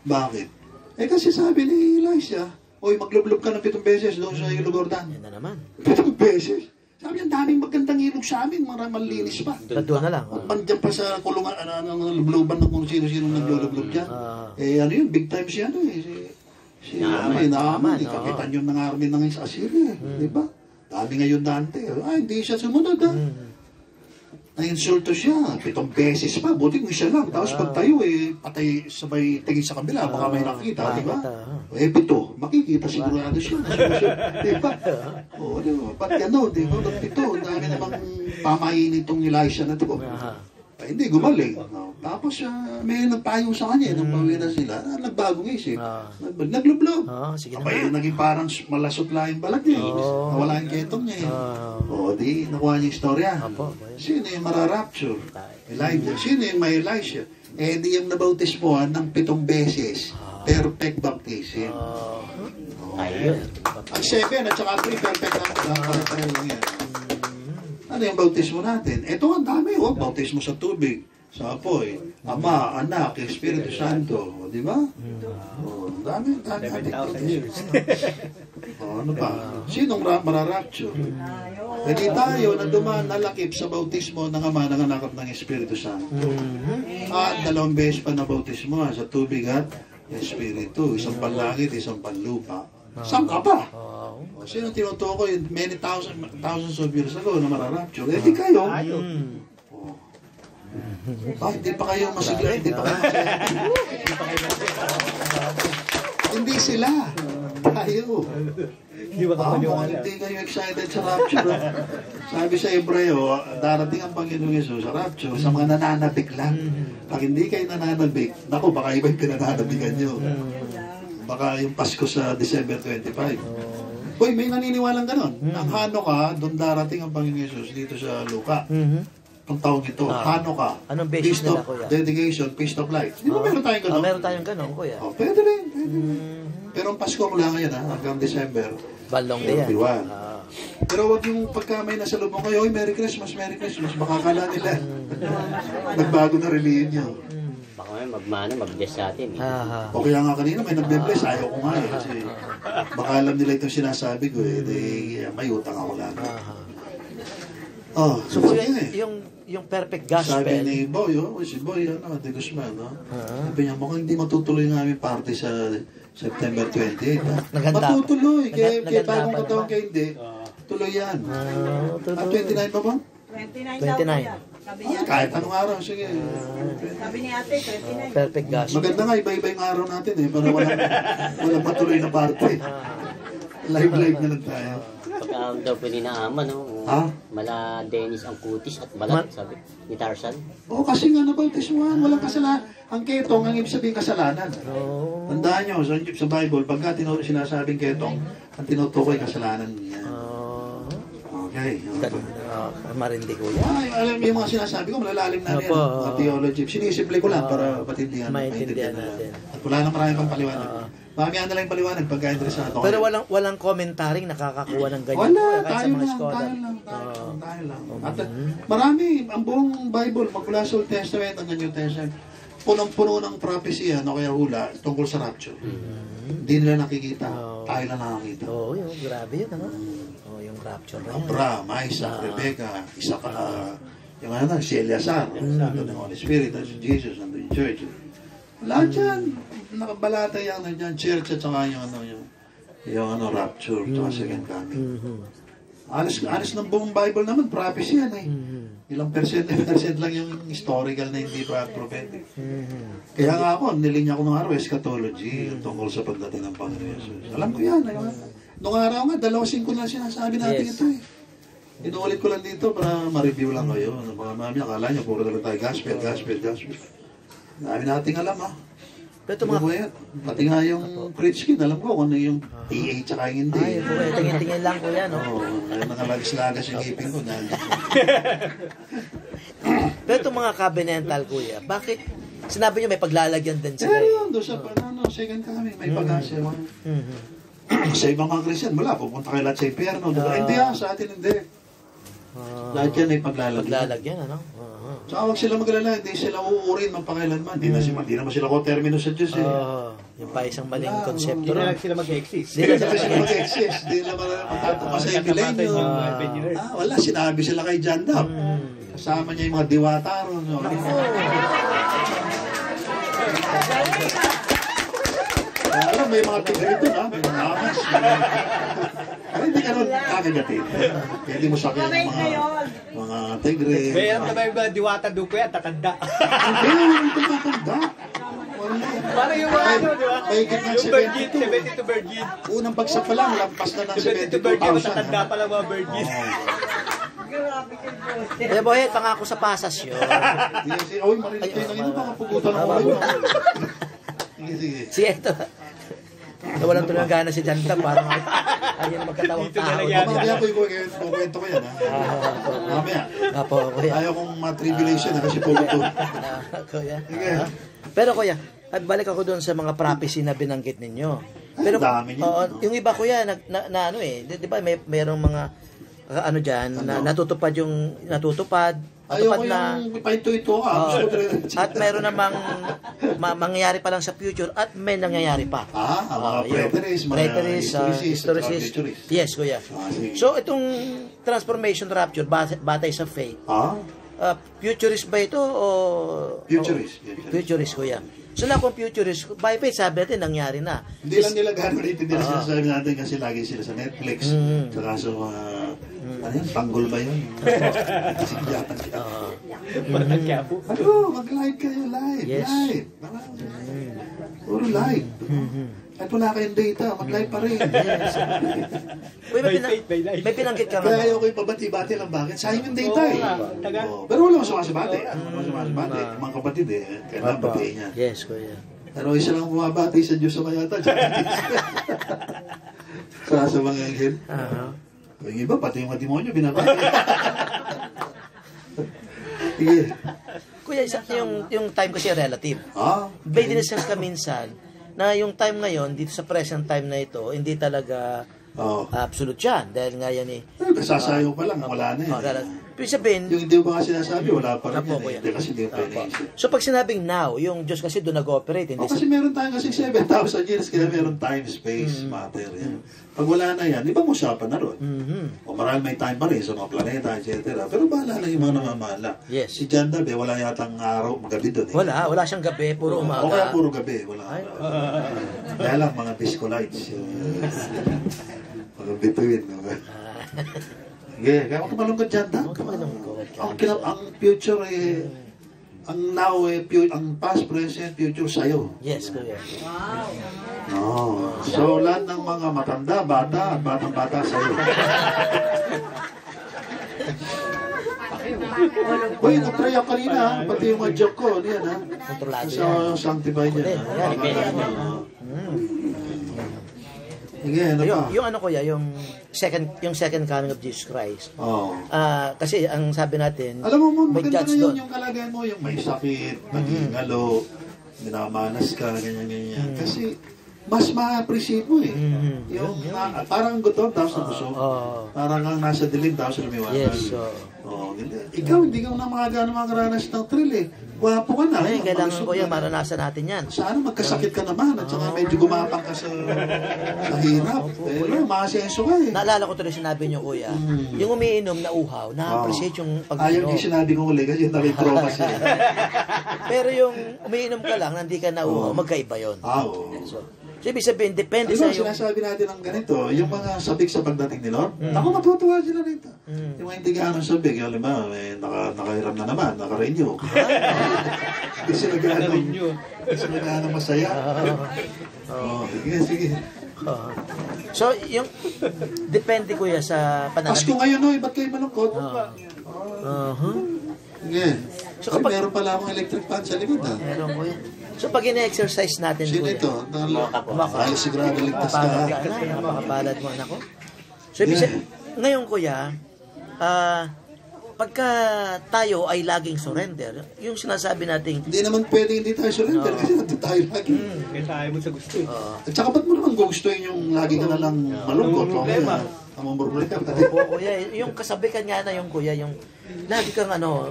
Bakit? Kasi sabi ni Elisha, oy, maglublob ka ng 7 beses doon sa Ilog Jordan. Yan na naman. 7 beses? Sabi niya, daming magandang ilog sa amin, malinis pa. Doon na lang. Pandiyan pa sa kulungan, lubloban ng kung sino-sino naglulublob dyan. Ano yun, big time siya, si Naaman, kapitan yun ng army ng Assyria, di ba? Dami ngayon Dante, hindi siya sumunod, na-insulto siya, 7 beses pa, buti mo siya lang, tapos pag tayo, patay sabay tingin sa kabila, baka may nakita, di ba? 7, makikita sigurado siya, di ba? O, di ba, ba't gano'n, di ba? 7, dami namang pamain itong Elisha na ito. Hindi, gumaling. Tapos may nagpayo sa kanya, nung pawira sila, nagbagong isip. Naglublob. Abay, naging parang malasot lang yung balat niya. Nawala yung ketong niya. Di, nakuha niya yung istorya. Sino yung mararapture? Elijah. Sino yung may Elisha? Di yung nabautismohan ng 7 beses. Perfect baptism. Ayun. Ang 7 at saka 3, perfect lang yan. Ano yung bautismo natin? Ito ang dami, bautismo sa tubig, sa apoy, Ama, Anak, Espiritu Santo, di ba? Dami ating bautismo. Ano pa? Sinong mararapture? Hindi tayo na dumaan nalakip sa bautismo ng Ama, ng Anak at ng Espiritu Santo. At 2 beses pa na bautismo sa tubig at Espiritu, isang panlangit, isang panlupa. Saan ka pa? Sino tinutukoy many thousands of years ago na mararapture? Di kayo. Hindi pa kayo masigla. Hindi sila. Tayo. Hindi kayo excited sa rapture. Sabi sa Hebreo, darating ang Panginoong Yesus sa rapture sa mga nananabik lang. Pag hindi kayo nananabik, naku, baka iba yung pinananabikan nyo. Baka yung Pasko sa December 25. Uy, may naniniwalang ganon. Ang Hanukkah, doon darating ang Panginoon Yesus dito sa Luka. Ang taong ito, Hanukkah. Anong beses nila, kuya? Dedication, Feast of Light. Di ba meron tayong ganon? Meron tayong ganon, kuya. Pwede rin. Pero ang Pasko mula ngayon, hanggang December. Balong na yan. Pero wag yung pagka may nasa loob mo kayo, Merry Christmas, baka kala nila. Nagbago na reliyon nyo. Baka may mag-bless sa atin. O kaya nga kanina may nagbe-bless, ayaw ko nga kasi baka alam nila itong sinasabi ko may utang ako lang. So kuya, yung perfect gospel. Sabi ni Boy, si Boy, De Guzman, sabi niya, mukhang hindi matutuloy ng aming party sa September 28. Matutuloy, kaya bagong katawang kayo hindi. Tuloy yan. 29 pa ba? 29. Sabi niya. Kahit anong araw, sige. Sabi ni ate, 29. Perfect gospel. Maganda nga, iba-iba yung araw natin para walang patuloy na party. Live na lang tayo. Pagka daw po ni Naaman, mala Dennis ang kutis at balat, sabi ni Tarzan. Kasi nga nabautismuhan, walang kasalanan. Ang ketong, ang ibig sabihin kasalanan. Tandaan nyo, sa Bible, pagka sinasabing ketong, ang tinutukoy kasalanan niya. Okay. Marindi ko yan. Alam mo yung mga sinasabi ko, malalalim na rin. Mga theology. Sinisimple ko lang para maintindihan natin. At wala na maraming pang paliwanag. Pamihan na lang yung paliwanag pagka interesado Pero kayo. walang commentary nakakakuha ng ganyan. Wala, kahit sa tayo mga lang, scholar. tayo lang. At marami, ang buong Bible, magmula sa Old Testament hanggang New Testament, punong-puno ng prophecy, kaya hula, tungkol sa rapture. Hindi nila nakikita, tayo lang nakakita. Oo, yung grabe yun, ano? Yung rapture na yan. Abraham, Isaac, Rebecca, Isaac, yung si Eleazar, nandun ng Holy Spirit, si Jesus, nandun yung church. Lahat yan, nakabalata yan, nandiyan, church at saka yung rapture, at second coming. Alis ng buong Bible naman, prophecy yan Ilang percent lang yung historical na hindi pa prophetic. Kaya nga ako, nilinya ko ng araw, eschatology, tungkol sa pagdating ng Panginoon Jesus. Alam ko yan. Noong araw nga, 2:5 na sinasabi natin ito Inuulit ko lang dito para ma-review lang kayo. Mga mami, akala nyo, puro talaga tayo gospel. Dami nating alam Pero mga... Pati nga yung preach kit, alam ko kung ano yung TA tsaka yung hindi. Ay, tingin-tingin lang ko yan, Oo, nakalagas-lagas yung ngipin ko. Pero itong mga covenantal, kuya, bakit sinabi nyo may paglalagyan din sila? Pero yun, doon sa second coming, may pag-asa. Sa ibang mga Christian, wala, pupunta kayo lahat sa impyerno. Hindi sa atin hindi. Lahat yan ay paglalagyan. Paglalagyan, ano? Saka huwag sila maglala, hindi sila uurin magpakailanman. Hindi naman sila ko-termino sa Diyos Yung pa isang maling konsepto. Hindi na lang sila mag-exist. Hindi na sila mag-exist. Hindi na matapos sa milenyo. Wala, sinabi sila kay John Dap. Kasama niya yung mga diwata ron. Alam, may mga tigre doon, may mga amas. Pero hindi ka nun kakagatin. Kaya hindi mo sakyan yung mga tigre. Mayroon ka ba yung mga diwata doon ko yan, tatanda. Hindi, hindi tatanda. Parang yung mga ano, di ba? May gitnang Yung virgin, 72 virgin. Unang bagsak pa lang, lampas na ng 72 virgin, 72,000. matatanda pa lang mga virgin. Eh, boy, pangako sa pasas yun. Oy, marinig kayo ng ino, baka pugutan ako kayo. Sige. Si Eto. Nawalan tuloy ng gana si Janta, parang ayun magkatawang Dito na tao. lang yan. Mamaya ko kukwento ko yan, Mamaya. Apo, kuya. Ayaw kong matribulation kasi puguto. Kuya. Sige. Pero kuya, at balik ako doon sa mga prophecy na binanggit ninyo. Pero dami niyo. yung iba kuya na ano di ba merong mga ano diyan na natutupad Ayoko yung paito-ito at meron namang mangyayari pa lang sa future at may nangyayari pa. Mga preterist, historicist. Yes, kuya. So itong transformation rapture batay sa faith. Futurist ba ito o futurist kuya? So na kung futurist, by faith sabi natin nangyari na. Hindi lang nila gano'n nila sinasabi natin kasi lagi sila sa Netflix. Saka sa mga ano yun, tanggol ba yun? Sigyatan siya. Mag-live kayo, live. Live. Puro live. At wala kayong data, mag-live pa rin. May pinanggit ka Kaya ayaw ko yung pabati-bati lang bakit. Sayang yung data Pero wala sumasabati. Mga kapatid kailangan batiin niya. Yes, kuya. Pero isa lang bumabati sa Diyos o kaya ito. Sa mga angel. Yung iba, pati yung mga demonyo, binabati. Sige. Kuya, yung time kasi relative. Pwede na siyang kaminsan na yung time ngayon, dito sa present time na ito, hindi talaga absolute yan. Dahil nga yan Kasasayaw pa lang, wala na Ibig sabihin, yung hindi ko nga sinasabi, wala pa rin yan. Hindi kasi hindi pa iniisip. So pag sinabing now, yung Diyos kasi doon nag-ooperate. Kasi meron tayong kasi 7,000 years, kaya meron time, space, matter. Yan. Pag wala na yan, ibang usapan na ron. O marami may time pa rin sa mga planeta, etc. Pero bahala na yung mga namamahala. Yes. Si John Dab, wala yatang araw, gabi doon. Wala siyang gabi, puro umaga. O kaya puro gabi, wala araw. Kaya lang, mga discolites. Mga bituin. Kaya huwag malungkot dyan, Dab. Ang future ang now ang past, present, future sa'yo. Yes, kuya. So, lahat ng mga matanda, bata, at batang-bata sa'yo. Uy, nag-try ako kanina, pati yung mga joke ko, yan Kontrolado yan. So, sanctified yan. Sige, ano pa? Yung ano kuya, yung second coming of Jesus Christ. Kasi ang sabi natin, alam mo, may maganda judge na doon. yung kalagayan mo, yung may sakit, nagingalo, minamanas ka, ganyan. Kasi, mas ma-appreciate mo eh. Yung parang gutom tapos nabusog. Parang kang nasa dilim tapos lumiwanag. Yes, Ikaw, hindi ka na gano'ng makaranas ng thrill eh. Gwapo ka na. Ay, kailangan ko yan, maranasan natin yan. Sana magkasakit ka naman at saka medyo gumapang ka sa hirap. Pero makasenso ka eh. Naalala ko tuloy sinabi niyo, kuya, yung umiinom na uhaw, na-appreciate yung Ayaw pag-inom. yung sinabi ko uli kasi yung naki-trauma siya. Pero yung umiinom ka lang, hindi ka na uhaw, magkaiba yun. Oo. So, ibig sabihin, depende Diba, sa yung... sinasabi natin ng ganito, yung mga sabik sa pagdating ni Lord, ako matutuwa sila rito. Yung mga hindi gaano sabik, yung lima, nakahiram na naman, naka-renew. Hindi sila gaano masaya. Sige. So, yung... Depende, kuya, sa pananamit. Pasko ngayon, no, ba't kayo malungkot? Sige. So, kapag- Meron pala akong electric fan sa likod, ha? Meron, kuya. So, pag ina-exercise natin, Sino kuya... ito? Ay, sigurado ligtas ka. Mapapalad ka na, mapapalad mo, anak ko. So, ibig sabihin, ngayon, kuya, pagka tayo ay laging surrender, yung sinasabi nating, Hindi naman pwedeng hindi tayo surrender kasi nandun tayo lagi. Kaya tayo mo sa gusto. At saka ba't mo naman gugustuhin yung lagi ka na lang malungkot? Problema. Ang problema. oo, kuya, yung kasabikan nga na yung kuya, yung lagi kang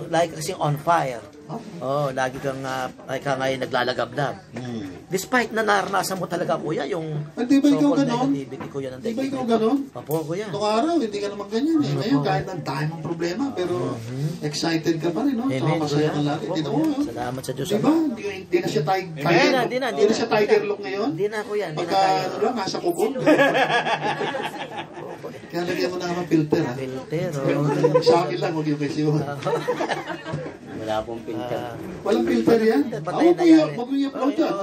lagi kasing on fire. Lagi kang naglalagablab. Despite na naranasan mo talaga, kuya, yung Di ba ikaw so-called ganon? negativity, kuya, ng Di ba ikaw ganon? Opo, kuya. Noong araw, hindi ka naman ganyan eh. Ngayon, kahit ang dami mong problema, pero excited ka pa rin, no? Saka Amen, masaya kuya. ka lagi. Opo, Tignan mo, kuya. no? Salamat sa Diyos. Di ba? Hindi na siya Hindi na siya tiger look ngayon? Hindi na, kuya. Hindi na Pagka, tayo. ano lang, nasa kukon. Kaya lagyan mo na naman filter, ha? Filter, Sa akin lang, huwag yung kay Siwan. Wala pong filter. Walang filter yan. Patay na yan, eh. Huwag mo i-upload yan.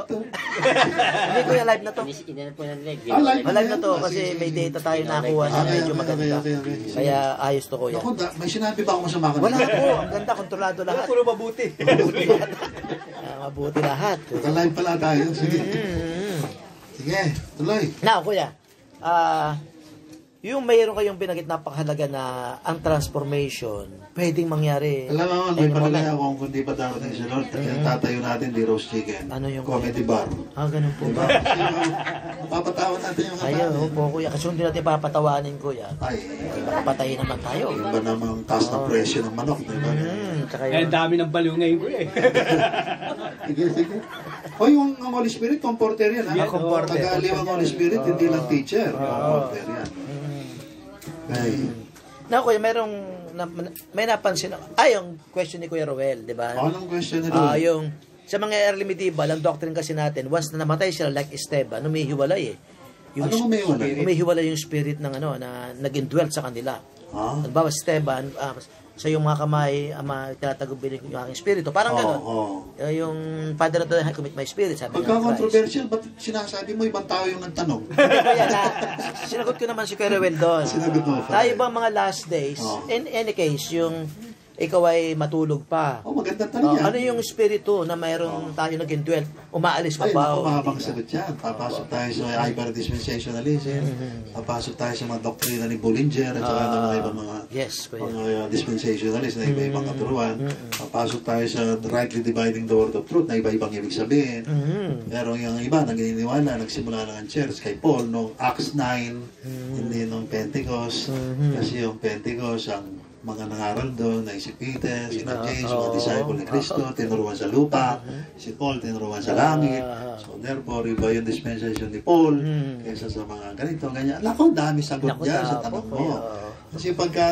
Hindi, kuya, live na to. Hindi na po ng leg. Live Live na to yan. kasi Sige, may sige. data tayo nakuha na medyo maganda. Okay. Kaya ayos to, kuya. Ako, may sinabi ba ako masama ka? Wala po, ang ganda, kontrolado lahat. Puro mabuti. Mabuti lahat. Naka-live pala tayo. Sige. Sige, tuloy. Now, kuya, yung mayroon kayong binanggit napakahalaga na ang transformation, pwedeng mangyari. Alam mo, may palagay ako kung hindi pa darating si Lord. Yung tatayo natin, di roast chicken. Ano yung- Comedy bar. Ganun po ba? Papatawan natin yung Ayaw katawa. po, kuya. Kasi hindi natin papatawanin, kuya. Ay, Patayin naman tayo. yung ba namang taas na presyo ng manok, di ba? Tsaka Eh, yun. dami ng baliw ngayon ko eh. Sige. O yung ang Holy Spirit, comforter yan. Yeah, comforter. Tagaliw ang Holy Spirit, hindi lang teacher. Comforter yan. Ay. Now, kuya, may napansin ako. Yung question ni Kuya Roel, di ba? Anong question na Yung sa mga early medieval, ang doctrine kasi natin, once na namatay sila like Esteban, umihiwalay eh. Anong umihiwalay? Umihiwalay yung spirit ng na nag-indwell sa kanila. Ha? Halimbawa, Esteban, sa iyong mga kamay, tinatagubilin yung aking spirito. Parang gano'n. Yung Father of the I commit my spirit, sabi Pagka ng Christ. controversial, ba't sinasabi mo ibang tao yung nagtanong? Hindi ko yan, sinagot ko naman si Kuya Ruel doon. Sinagot mo. Tayo bang mga last days, in any case, yung ikaw ay matulog pa. Magandang tanong yan. Ano yung spirito na mayroong tayo nag-indwell? Umaalis ka Ay, ba? naku, o mahabang hindi ka? sagot yan. Papasok tayo sa Iber dispensationalism. Papasok tayo sa mga doktrina ni Bullinger at saka ng mga ibang mga Yes, kuya. mga dispensationalist na iba-ibang katuruan. Papasok tayo sa rightly dividing the word of truth na iba-ibang ibig sabihin. Pero yung iba, naniniwala, nagsimula lang ang church kay Paul noong Acts 9, hindi noong Pentecost. Kasi yung Pentecost, ang mga nangaral doon, na si Peter, si James, mga disciple ni Cristo, tinuruan sa lupa, si Paul, tinuruan sa langit. So therefore, iba yung dispensation ni Paul kaysa sa mga ganito, ganyan. Lako, dami sagot dyan sa tanong mo. Kasi pagka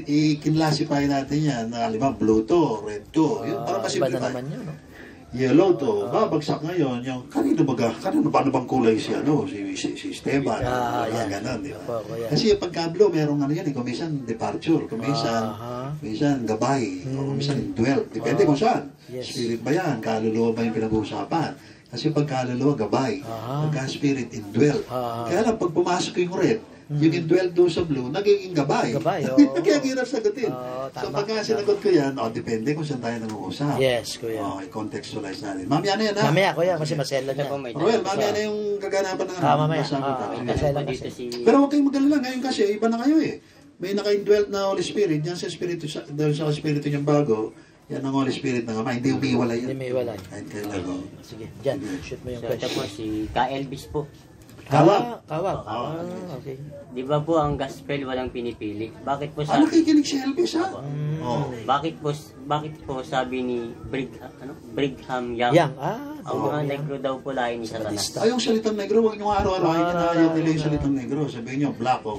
i-classify natin yan, halimbawa blue to, red to, yun, para Iba na masimplify. naman yun. No? Yellow to, babagsak ngayon, yung kanino paano bang kulay si Esteban, ganon, di ba? Kasi pagka blue, merong yan, kumisan departure, kumisan gabay, o kumisan indwell, depende kung saan. Spirit ba yan, kaluluwa ba yung pinag-uusapan? Kasi pag kaluluwa, gabay, pagka spirit, indwell. Kaya lang, pag pumasok yung red, yung indwell doon sa blue, nagiging gabay. Kaya hirap sagutin. So pagka sinagot ko yan, depende kung saan tayo nag-uusap. Yes, kuya. I-contextualize natin. Mamaya na yan, ha? Mamaya, kuya, kasi maselan Ito po yan. may Roel, mamaya na yung gaganapan ng Mamaya. masagot natin. Maselan dito kasi. si... Pero huwag kayong mag-alala. Ngayon kasi, iba na kayo eh. May naka-indwelt na Holy Spirit. Yan sa Espiritu, doon sa Espiritu niyang bago, Yan ang Holy Spirit ng Ama. Hindi umiwalay yan. Hindi may walay. Kahit kailan. Oh. Sige, dyan. Shoot mo yung So, ito question. po si Ka Elvis po. Kawag. Kawag. Kawag. Okay. Di ba po ang gospel walang pinipili? Bakit po Ano sabi kikinig si Elvis, ha? Oh. bakit po sabi ni Brigham Young Yang. ang mga negro daw po lahi ni Satanas? Ay, yung salitang negro, huwag nyo araw-araw ayaw nila yung salitang negro. Sabihin nyo, black o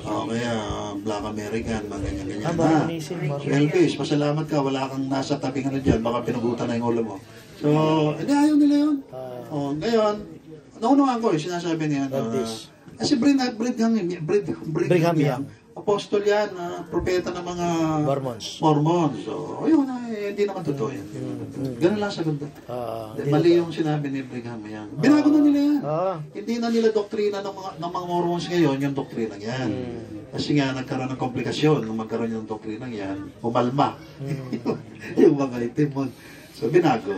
kaya black American, mga ganyan-ganyan. Marmonism. Elvis, pasalamat ka, wala kang nasa tabing ano dyan, baka pinugutan na yung ulo mo. So, hindi, ayaw nila yun. Ngayon, naunawaan ko, sinasabi niya, kasi Brigham Young, apostol yan, propeta ng mga Mormons. So, ayun, hindi naman totoo yan. Ganun lang sagot doon. Mali yung sinabi ni Brigham Young. Binago na nila yan. Hindi na nila doktrina ng mga Mormons ngayon, yung doktrina yan. Kasi nga, nagkaroon ng komplikasyon nung magkaroon yung doktrina yan, umalma. Yung mga itim. So, binago.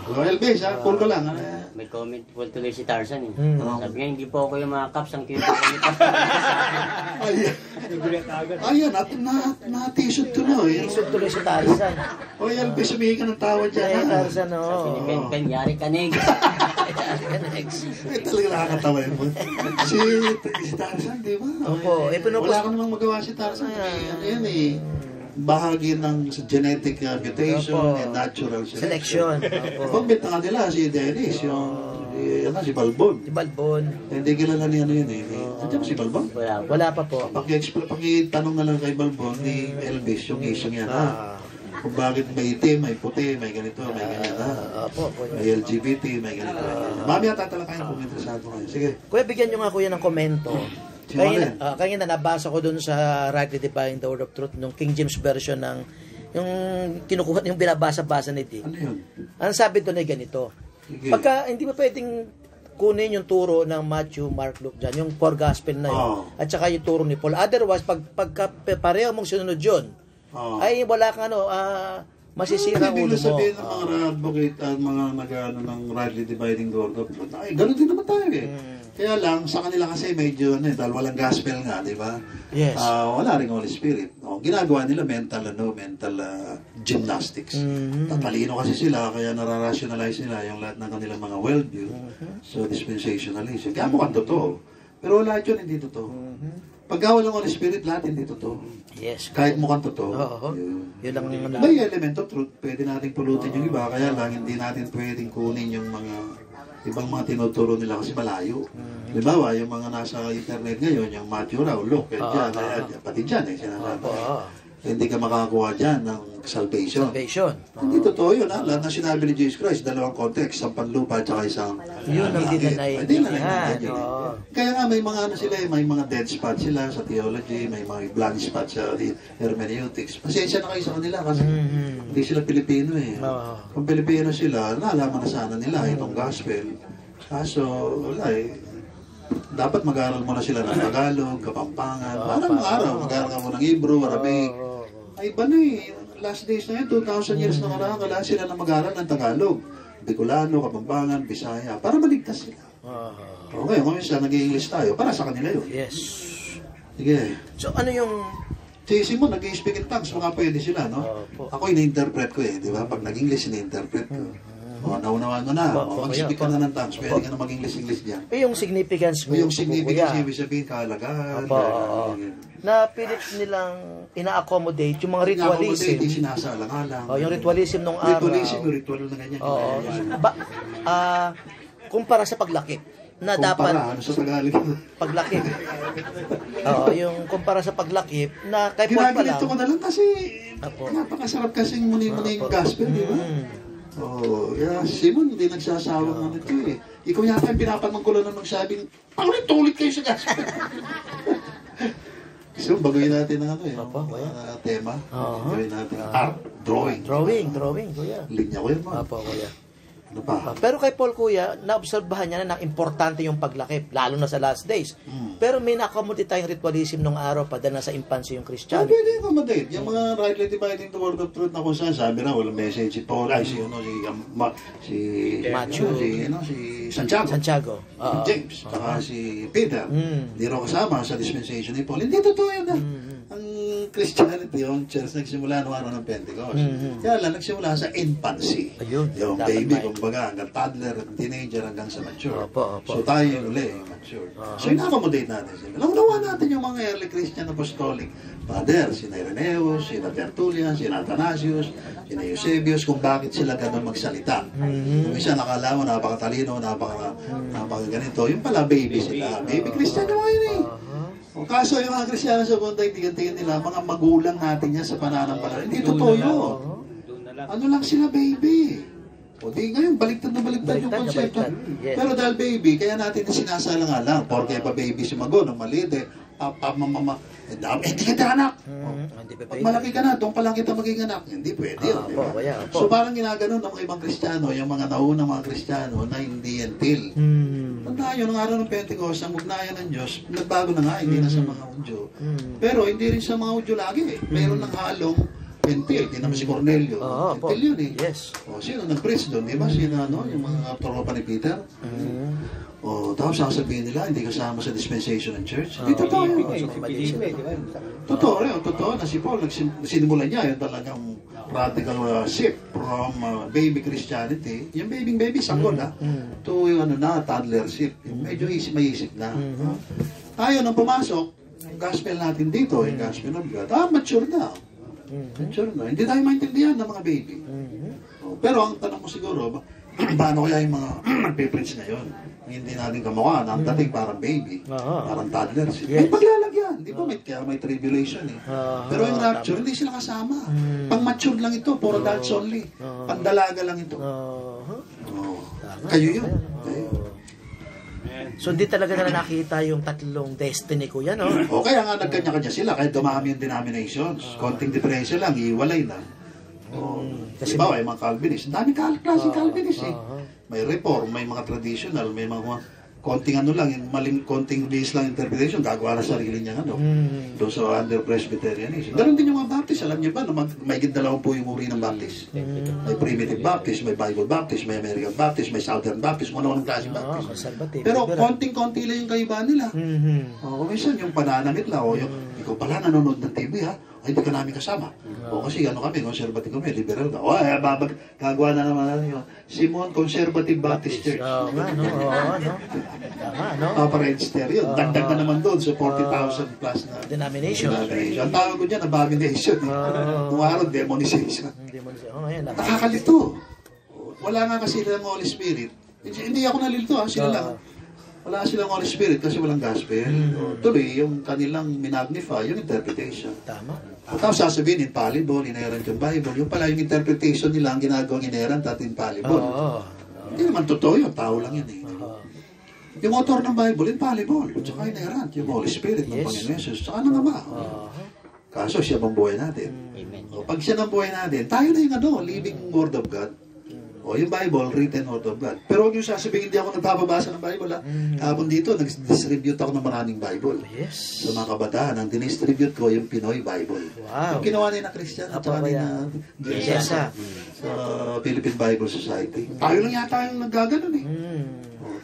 So, Elvis, cool ko lang. May comment po tuloy si Tarzan eh. Ano? Sabi nga, hindi po ako yung mga caps ang cute ko. Ayan, na-t-shirt ko na. Isog tuloy si Tarzan. O, Elvis, sumihin ka ng tawa Eh, dyan. Tarzan, Sabi ni Ben Ben, yari ka negs. Talaga nakakatawa yun. Si Tarzan, di ba? Opo. Wala ka namang magawa si Tarzan. Ano yan eh. Bahagi ng genetic mutation and natural selection. Selection. Pagbit na kanila si Dennis, si Balbon. Si Balbon. Hindi kilala niya ano yun eh. Nandiyan ba si Balbon? Wala pa po. Pakitanong na lang kay Balbon ni Elvis, yung isang yan. Kung bakit may itim, may puti, may ganito, may ganyan. Opo. May LGBT, may ganito. Mamaya tatalakayin kung interesado kayo. Sige. Kuya, bigyan nyo nga kuya ng komento. Kaya na nabasa ko dun sa Rightly Dividing the Word of Truth, nung King James Version ng yung kinukuha, yung binabasa-basa ni Dick. Ano yun? Ang sabi doon ay ganito. Sige. Pagka hindi ba pwedeng kunin yung turo ng Matthew, Mark, Luke dyan, yung four gospel na yun, at saka yung turo ni Paul. Otherwise, pagka pareho mong sunod yun, ay wala kang masisira ang ulo mo. Ibig sabihin ng mga advocate at mga nag-ano ng Rightly Dividing the Word of Truth, ay, ganun din naman tayo eh. Kaya lang, sa kanila kasi medyo, dahil walang gospel nga, di ba? Yes. Wala rin Holy Spirit. Ginagawa nila mental gymnastics. Tatalino kasi sila, kaya nararationalize nila yung lahat ng kanilang mga worldview. So, dispensationalism. Kaya mukhang totoo. Pero lahat yun hindi totoo. Pagka walang Holy Spirit, lahat hindi totoo. Yes. Kahit mukhang totoo. Oo. Yun lang naman. May element of truth. Pwede natin pulutin yung iba, kaya lang hindi natin pwedeng kunin yung mga ibang mga tinuturo nila kasi malayo. Halimbawa, yung mga nasa internet ngayon, yung Matthew Raw, Luke, pati dyan sinasabi. Hindi ka makakakuha dyan ng salvation. Hindi totoo yun, lahat na sinabi ni Jesus Christ, dalawang context, isang panlupa at saka isang yun ang hindi na Kaya nga may mga may mga dead spot sila sa theology, may mga blind spot sa hermeneutics. Pasensya na kayo sa kanila kasi hindi sila Pilipino eh. Kung Pilipino sila, nalaman na sana nila itong gospel. Kaso, wala eh. Dapat mag-aaral muna sila ng Tagalog, Kapampangan. Parang araw, mag-aaral ka muna ng Hebrew, Arabic. Ay, iba na eh. Last days na yun, 2,000 years na karaan, kailangan sila na mag-aaral ng Tagalog. Bicolano, Kapampangan, Bisaya, para maligtas sila. Okay, kung minsan nag-i-English tayo, para sa kanila yun. Yes. Sige. So, ano yung... Si Simon, nag-i-speak in tongues, baka pwede sila, no? Ako, ina-interpret ko eh, di ba? Pag nag-English, ina-interpret ko. Naunawaan mo na. Mag-speak ka na ng tongues, pwede ka na mag-English diyan. Yung significance mo. Yung significance, ibig sabihin, kaalagaan. Na pilit nilang ina-accommodate yung mga ritualism. Yung sinasaalang-alang. Yung ritualism nung araw. Ritualism, yung ritual na ganyan. Kumpara sa paglakip. Na dapat ano sa Tagalog? Paglakip. Yung kumpara sa paglakip na kay Paul pa lang. Ginaganito ko na lang kasi napakasarap kasing muni-muni yung gospel, di ba? Kaya Simon, hindi nagsasawang ano ito eh. Ikaw yata yung pinapanungkulan na nagsabing, paulit-ulit kayo sa gospel. So, baguhin natin ang tema. Baguhin natin art, drawing. Drawing, kuya. Linya ko yun, man. Kuya. Ano pa? Pero kay Paul, kuya, naobserbahan niya na importante yung paglakip, lalo na sa last days. Pero may na-accommodate tayong ritualism nung araw pa dahil nasa infancy yung Christian. Pwede accommodate. Yung mga Rightly Dividing the Word of Truth na kung saan, sabi na, walang message si Paul, si Matthew, si Santiago. James, saka si Peter. Hindi raw kasama sa dispensation ni Paul. Hindi totoo yun ang Christianity, yung church, nagsimula noong araw ng Pentecost. Kaya lang, nagsimula sa infancy. Ayun, Yung dapat baby, may- kumbaga, hanggang toddler, teenager, hanggang sa mature. Opo. So tayo yung uli, yung mature. So in-accommodate natin sila. Naunawa natin yung mga early Christian apostolic father, sina Irenaeus, sina Tertullian, sina Athanasius, sina Eusebius, kung bakit sila ganun magsalita. Kung isa nakala mo, napakatalino, napakaganito. Yung pala, baby sila. Baby Christian naman yun eh. O kaso yung mga Kristiyano sa mundo, tingin nila, mga magulang natin yan sa pananampalataya. Hindi totoo yun. Ano lang sila, baby? O di ngayon, baliktad na baliktad yung konsepto. Yes. Pero dahil baby, kaya natin sinasalang-alang. Porque pa baby si Mago, nung maliit eh, mama, hindi kita anak. Hindi pa Pag malaki ka na, doon pa lang kita maging anak. Hindi pwede yun. di ba? So parang ginaganon ng mga ibang Kristiyano, yung mga naunang mga Kristiyano na hindi until. Tandaan yun, ng araw ng Pentecost, ang ugnayan ng Diyos, nagbago na nga, hindi na sa mga Udyo. Pero hindi rin sa mga Udyo lagi eh. Mayroon ng halong until. Hindi naman si Cornelio. Until yun eh. Yes. O, sino nag-preach doon? Di ba? Sino, yung mga tropa ni Peter? O, tapos sasabihin nila, hindi kasama sa dispensation ng church. Hindi totoo yun. Totoo rin, totoo na si Paul, sinimula niya yung talagang radical shift from baby Christianity, yung baby sanggol to yung toddlership. Medyo may isip na. Tayo nang pumasok, yung gospel natin dito, yung gospel of God, mature na. Mature na. Hindi tayo maintindihan ng mga baby. Pero ang tanong mo siguro, paano kaya yung mga nagpipreach ngayon? Hindi natin kamukha, ang dating parang baby, parang toddler. May paglalagyan, di ba? Kaya may tribulation eh. Pero yung rapture, hindi sila kasama. Pang-mature lang ito, for adults only. Pandalaga lang ito. Kayo yun. So hindi talaga nila nakita yung tatlong destiny ko yan, O kaya nga nagkanya-kanya sila, kahit dumami yung denominations. Konting diferensya lang, iiwalay na. Kasi ba, may mga Calvinist. Ang dami klaseng Calvinist eh. May reform, may mga traditional, may mga konting ano lang, yung konting base lang interpretation, gagawa na sarili niya doon sa under Presbyterianism. Ganon din yung mga Baptist. Alam niyo ba, may 20 yung uri ng Baptist. May Primitive Baptist, may Bible Baptist, may American Baptist, may Southern Baptist, kung ano-anong klaseng Baptist. Pero konting-konti lang yung kaibahan nila. Kung minsan yung pananamit lang, o yung ikaw pala nanonood ng TV ay hindi ka namin kasama. O kasi ano kami, conservative kami, liberal ka. O ay, gagawa na naman natin yun. Simon Conservative Baptist Church. Register yun. Dagdag na naman doon, so 40,000 plus na denomination. Ang tawag ko dyan, abomination. Kung araw, demonization. Nakakalito. Wala nga kasi ng Holy Spirit. Hindi ako nalilito, sila lang. Wala silang Holy Spirit kasi walang gospel. Tuloy, yung kanilang minagnify, yung interpretation. Tama. Tapos sasabihin, infallible, inerrant yung Bible. Yung pala yung interpretation nila, ang ginagawang inerrant at infallible. Hindi naman totoo yun, tao lang yun eh. Yung author ng Bible, infallible. At saka inerrant, yung Holy Spirit ng Panginoon Jesus. Saka ano nga kaso siya bang buhay natin? Pag siya ng buhay natin, tayo na yung living word of God. O yung Bible, written word of God. Pero huwag yung sasabihin, hindi ako nagpapabasa ng Bible. Kahapon dito, nag-distribute ako ng maraming Bible. Yes. Sa mga kabataan, ang dinistribute ko yung Pinoy Bible. Wow. Yung ginawa nila Christian at saka nila sa Philippine Bible Society. Tayo lang yata yung naggaganon eh.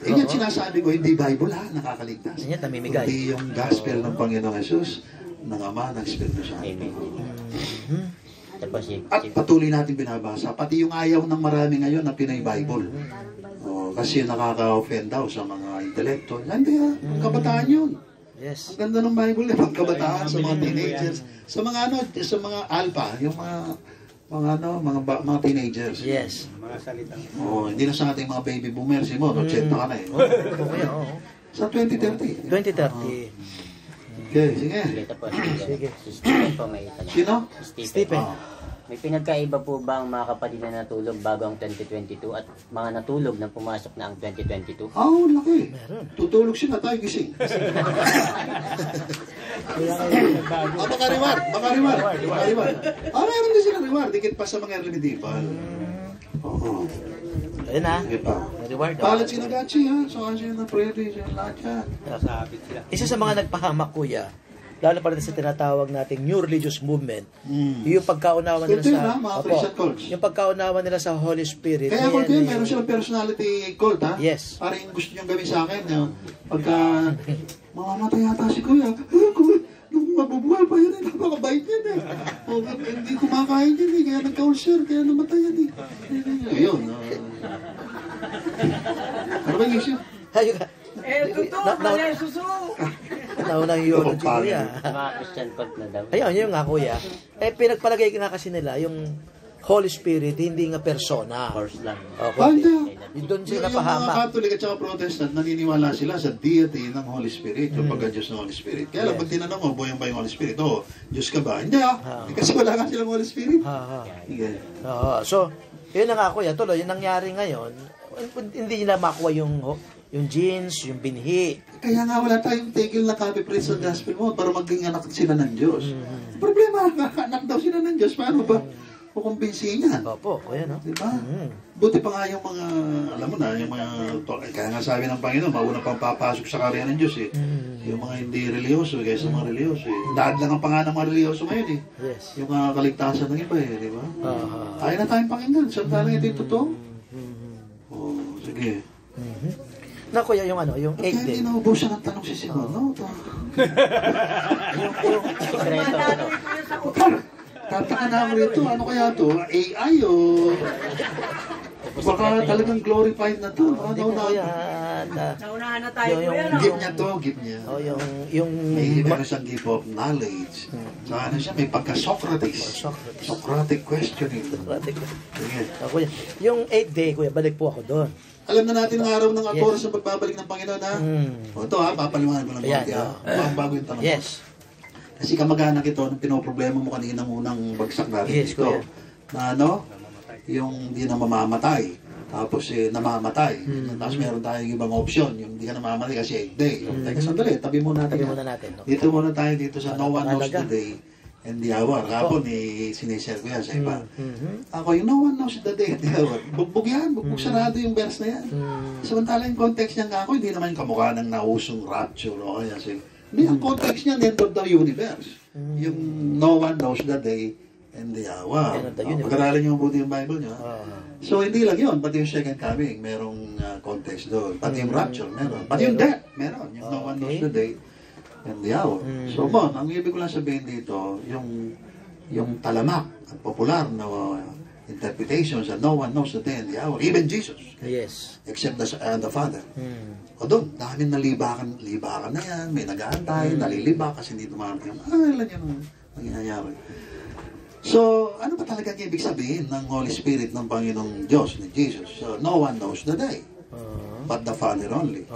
Yan sinasabi ko, hindi Bible nakakaligtas. Yan, namimigay. Hindi yung gospel ng Panginoong Jesus, ng Ama, ng Espiritu Santo. At patuloy natin binabasa. Pati yung ayaw ng marami ngayon na Pinoy Bible. Kasi nakaka-offend daw sa mga intellectual. Hindi ang kabataan yun. Yes. Ang ganda ng Bible eh, ang kabataan sa mga teenagers. Sa mga sa mga alpha, yung mga teenagers. Yes. Hindi na sa ating mga baby boomers, mo, 80 ka na eh. Sa 2030. 2030. Okay, sige. Sige. Stephen po may tanong. Sino? Stephen. May pinagkaiba po ba ang mga kapatid na natulog bago ang 2022 at mga natulog na pumasok na ang 2022? Laki. Tutulog sila, tayo gising. Baka reward. Meron din sila reward. Dikit pa sa mga early medieval. Ayun na. Reward. Palat si Nagachi So kasi na prairie siya lahat yan. Isa sa mga nagpahamak, kuya, lalo pa rin sa tinatawag nating New Religious Movement, yung pagkaunawa nila sa yung pagkaunawa nila sa Holy Spirit. Kaya kung kayo, meron silang personality cult, Yes. Parang yung gusto niyong gawin sa akin, pagka mamamatay yata si Kuya, nung mabubuhay pa yan eh. Napakabait yan eh. O, hindi kumakain yan eh. Kaya nagka-ulcer, kaya namatay yan eh. Ayun. Ano ba yung issue? Ayun ka. Totoo, mali ang suso. Nauna yung si Kuya. Mga Christian cult na daw. Ayun, yun nga Kuya. Pinagpalagay nga kasi nila, yung Holy Spirit, hindi nga persona. Course lang. Hindi. Yung doon sila Yung mga napahamak. Catholic at saka Protestant, naniniwala sila sa deity ng Holy Spirit, yung pagka-Diyos ng Holy Spirit. Kaya lang, pag tinanong mo, buhay ba yung Holy Spirit? Oo, Diyos ka ba? Hindi kasi wala nga silang Holy Spirit. Sige. So, yun na nga Kuya, tuloy, yung nangyari ngayon, hindi nila makuha yung genes, yung binhi. Kaya nga wala tayong tigil na copy-paste sa gospel mo para maging anak sila ng Diyos. Problema, anak daw sila ng Diyos. Paano ba kukumbinsihin yan? Opo, Kuya, no? Diba? Buti pa nga yung mga, alam mo na, yung mga, kaya nga sabi ng Panginoon, mauna pang papasok sa karya ng Diyos eh. Yung mga hindi reliyoso, kaysa mga reliyoso eh. Dahil lang ang pangalan ng mga reliyoso ngayon eh. Yes. Yung kaligtasan ng iba eh, di ba? Ayaw na tayong pakinggan. Samtalang ito yung totoo. Oh, sige. Na Kuya, yung ano, yung 8 Kaya hindi day. naubusan ng tanong si Simon, no? Sekreto. Ano? Tataka na ako rito. Ano kaya to? AI o... Baka talagang glorified na to. Hindi Ano po na? Kuya. Naunahan na tayo, Yung- kuya, no? Give niya to, give niya. Yung Meron siyang give of knowledge. So ano siya, may pagka-Socrates. Socratic questioning. Sige. Kuya, yung 8 day, Kuya, balik po ako doon. Alam na natin ang araw ng oras ng pagbabalik ng Panginoon, ha? O ito, ha? Papaliwanag mo lang Ayan, konti, ha? Bago yung tanong. Yes. Kasi kamag-anak ito, nung pinoproblema mo kanina unang bagsak natin Yes, dito. Kuya. Na ano? Yung hindi na mamamatay. Tapos namamatay. Tapos meron tayong ibang option. Yung hindi ka namamatay kasi 8 day. Teka, sandali. Tabi muna natin. Tabi yan. muna natin. Okay. Dito muna tayo dito sa No One Knows the Napakahalaga. Day and the Hour. Kapon, sinishare ko yan sa iba. Ako, yung No One Knows the Day and the Hour. Bugbog yan. Bugbog sarado yung verse na yan. Samantala yung context niya nga ako, hindi naman yung kamukha ng nausong rapture. O kaya hindi, ang context niya, end of the universe. Yung No One Knows the Day and the Hour. End of the universe. Pag-aralan niyo mabuti yung Bible niyo. So, hindi lang yun. Pati yung second coming, merong context doon. Pati yung rapture, meron. Pati yung death, meron. Yung No One Knows the Day and the Hour. So, ang ibig ko lang sabihin dito, yung talamak at popular na interpretation sa No One Knows the Day and the Hour. Even Jesus. Yes. Except the Father. O doon, dahil nalibakan na yan, may nag-aantay, nalilibak kasi hindi dumarating. Ilan yung nangyayari. So, ano ba talaga ang ibig sabihin ng Holy Spirit ng Panginoong Diyos, ni Jesus? So, no one knows the day, but the Father only.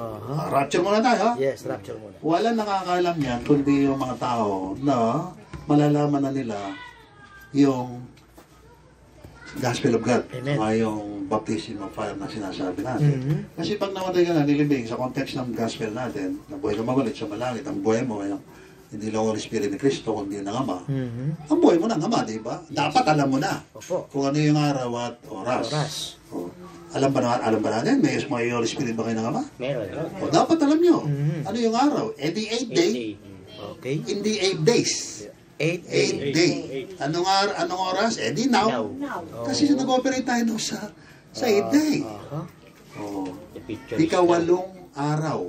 Rapture muna tayo, ha? Yes, rapture muna. Walang nakakaalam yan, kundi yung mga tao na malalaman na nila yung Gospel of God. Amen. Yung baptism of fire na sinasabi natin. Kasi pag namatay ka na, nilibing sa context ng gospel natin, na buhay ka mawalit sa malangit, ang buhay mo ay hindi lang Holy Spirit ni Kristo, kundi ng Ama. Ang buhay mo ng Ama, di ba? Dapat alam mo na Opo. kung ano yung araw at oras. O, alam ba natin? May Holy Spirit ba kayo ng Ama? Meron. O, dapat alam nyo. Ano yung araw? The 8th day, Okay. in the 8 days. 8 8 day. Anong oras? Di now. Kasi nag-operate tayo doon sa 8 day. Oh. The picture. Ikawalong araw.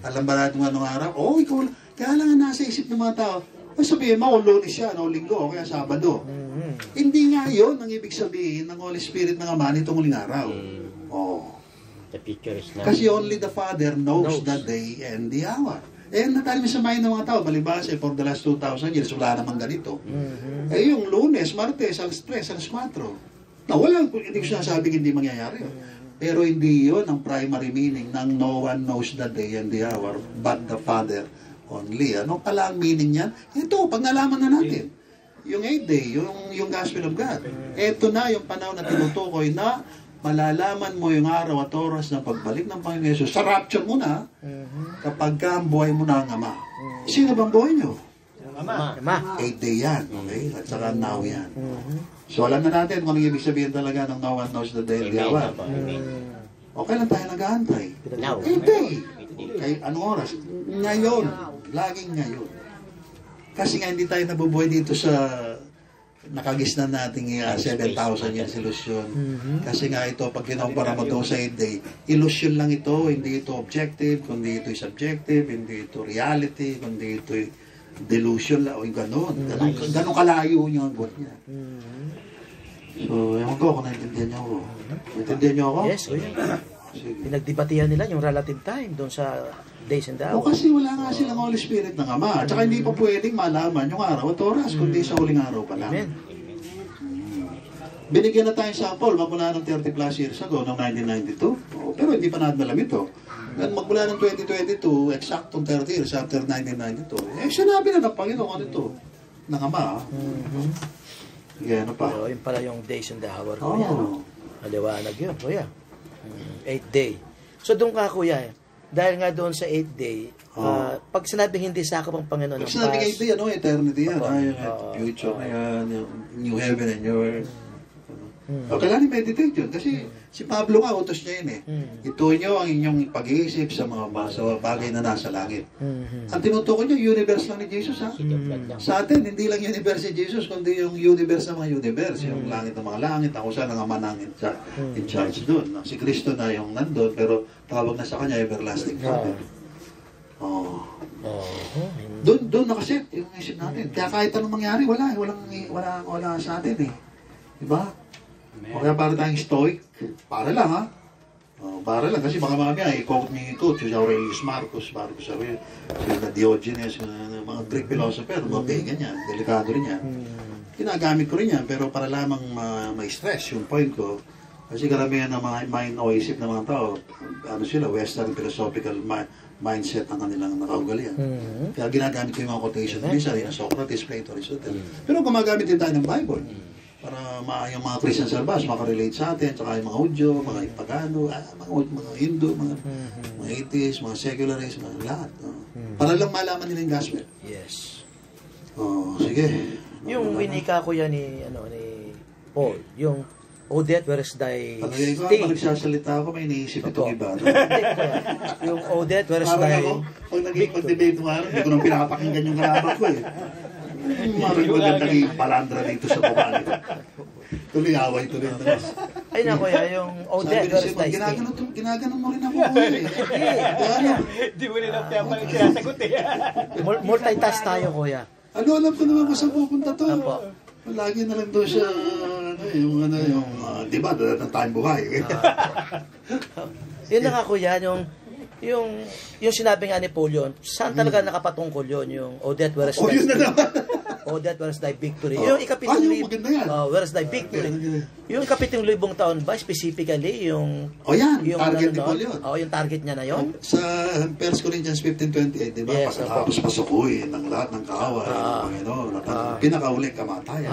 Alam ba natin kung anong araw? Ikaw. Kaya lang nasa isip ng mga tao, sabihin mo, Lunes siya, Linggo, o kaya Sabado. Hindi nga yun ang ibig sabihin ng Holy Spirit ng Ama nitong huling araw. The picture is now. Kasi only the Father knows the day and the hour. Natali sa mind ng mga tao, balibase, for the last 2,000 years, wala namang ganito. Yung Lunes, Martes, alas 3, alas 4. Hindi ko sinasabing hindi mangyayari. Pero hindi yun ang primary meaning ng no one knows the day and the hour, but the Father only. Ano pala ang meaning niyan? Ito, pag nalaman na natin. Yung 8th day, yung Gospel of God. Ito na yung panahon na tinutukoy na malalaman mo yung araw at oras ng pagbalik ng Panginoon Yesus. Sa rapture mo na, kapag ka ang buhay mo na ang Ama. Sino bang buhay nyo? Ama. 8th day yan. Okay? At saka now yan. So alam na natin kung ano ibig sabihin talaga ng no one knows the day and the hour. Okay lang tayo nag-aantay. Now. 8th day. Okay, anong oras? Ngayon. Laging ngayon. Kasi nga hindi tayo nabubuhay dito sa nakagisnan nating 7,000 years illusion. Kasi nga ito, pag kinumpara mo doon sa 8th day, illusion lang ito, hindi ito objective, kundi ito subjective, hindi ito reality, kundi ito delusion lang, o yung gano'n. Gano'n kalayo yung agwat niya. So, ewan ko kung naintindihan niyo ako. Naintindihan niyo ako? Yes, kuya. Pinagdebatihan nila yung relative time doon sa days and O hours. kasi wala nga silang Holy Spirit ng Ama. At saka hindi pa pwedeng malaman yung araw at oras, kundi sa huling araw pa lang. Amen. Binigyan na tayong sample magmula ng 30 plus years ago, noong 1992. Pero hindi pa natin alam ito. At magmula ng 2022, eksaktong 30 years after 1992, sinabi na ng Panginoon ito, ng Ama. Sige, ano pa? Pero yun pala yung days and the hour, Oo. kuya. No? Maliwanag yun, kuya. 8th day. So doon ka, kuya, dahil nga doon sa 8th day, pag sinabing hindi sakop ang Panginoon ng Pag sinabi past, kayo, eternity yan. Opo. Yung future na yan, yung new heaven and new earth. O, kailangan i-meditate yun. Kasi si Pablo nga, utos niya yun eh. Ituon niyo ang inyong pag-iisip sa mga bagay na nasa langit. Ang tinutukoy niyo, universe lang ni Jesus ha. Sa atin, hindi lang universe ni Jesus, kundi yung universe ng mga universe. Yung langit ng mga langit, ako siya ang Ama ng in charge doon. Si Kristo na yung nandun, pero tawag na sa kanya, everlasting Father. Doon nakaset yung isip natin. Kaya kahit anong mangyari, wala sa atin eh. Diba? O kaya para tayong stoic, para lang ha. Para lang kasi baka mamaya i-quote ni Coach, si Aurelius Marcus Aurelius, si Diogenes, mga Greek philosopher, mga pagan yan, delikado rin yan. Ginagamit ko rin yan, pero para lamang may stress yung point ko. Kasi karamihan ng mga mind o isip ng mga tao, ano sila, Western philosophical mindset ang kanilang nakaugalian. Kaya ginagamit ko yung mga quotation minsan, yung Socrates, Plato, Aristotle. Pero gumagamit din tayo ng Bible para yung mga Christian sa labas makarelate sa atin, tsaka yung mga Hudyo, mga Pagano, mga Hindu, mga atheists, mga secularists, mga lahat. Para lang malaman nila yung gospel. yes. Sige. Yung winika ko yan ni Paul, yung Odette, where is thy Pag sting? nagsasalita ako, may iniisip itong iba. Hindi, kuya. Yung Odette, where is Parang thy... ako, pag nag-debate mo nga, hindi ko nang pinapakinggan yung kalaban ko eh. Magandang palandra dito sa baba nito. Tuloy-away tuloy. Ay na kuya, yung Odette, where is thy sting? Ginaganon mo rin ako eh. Hindi mo nila piyapang sinasagot eh. Multitask tayo, kuya. Alam ko naman kung saan pupunta to. Apo. Lagi na lang doon siya, di ba, dala ng tayong buhay. Yun na nga kuya, yung sinabi nga ni Paul yun, saan talaga nakapatungkol yun? Yung Odette, where is thy Yun na sting? naman. Odette, where is thy victory? Yung ikapitong yung maganda yan. where is thy victory? Yung ikapitong libong taon ba, specifically, yung... Yan, target ni Paul yun. Yung target niya na yun? Sa 1 Corinthians 15:28, di ba? Yes, Pagkatapos pasukuin ng lahat ng kaaway ng Panginoon, at ang pinakauling kamatayan,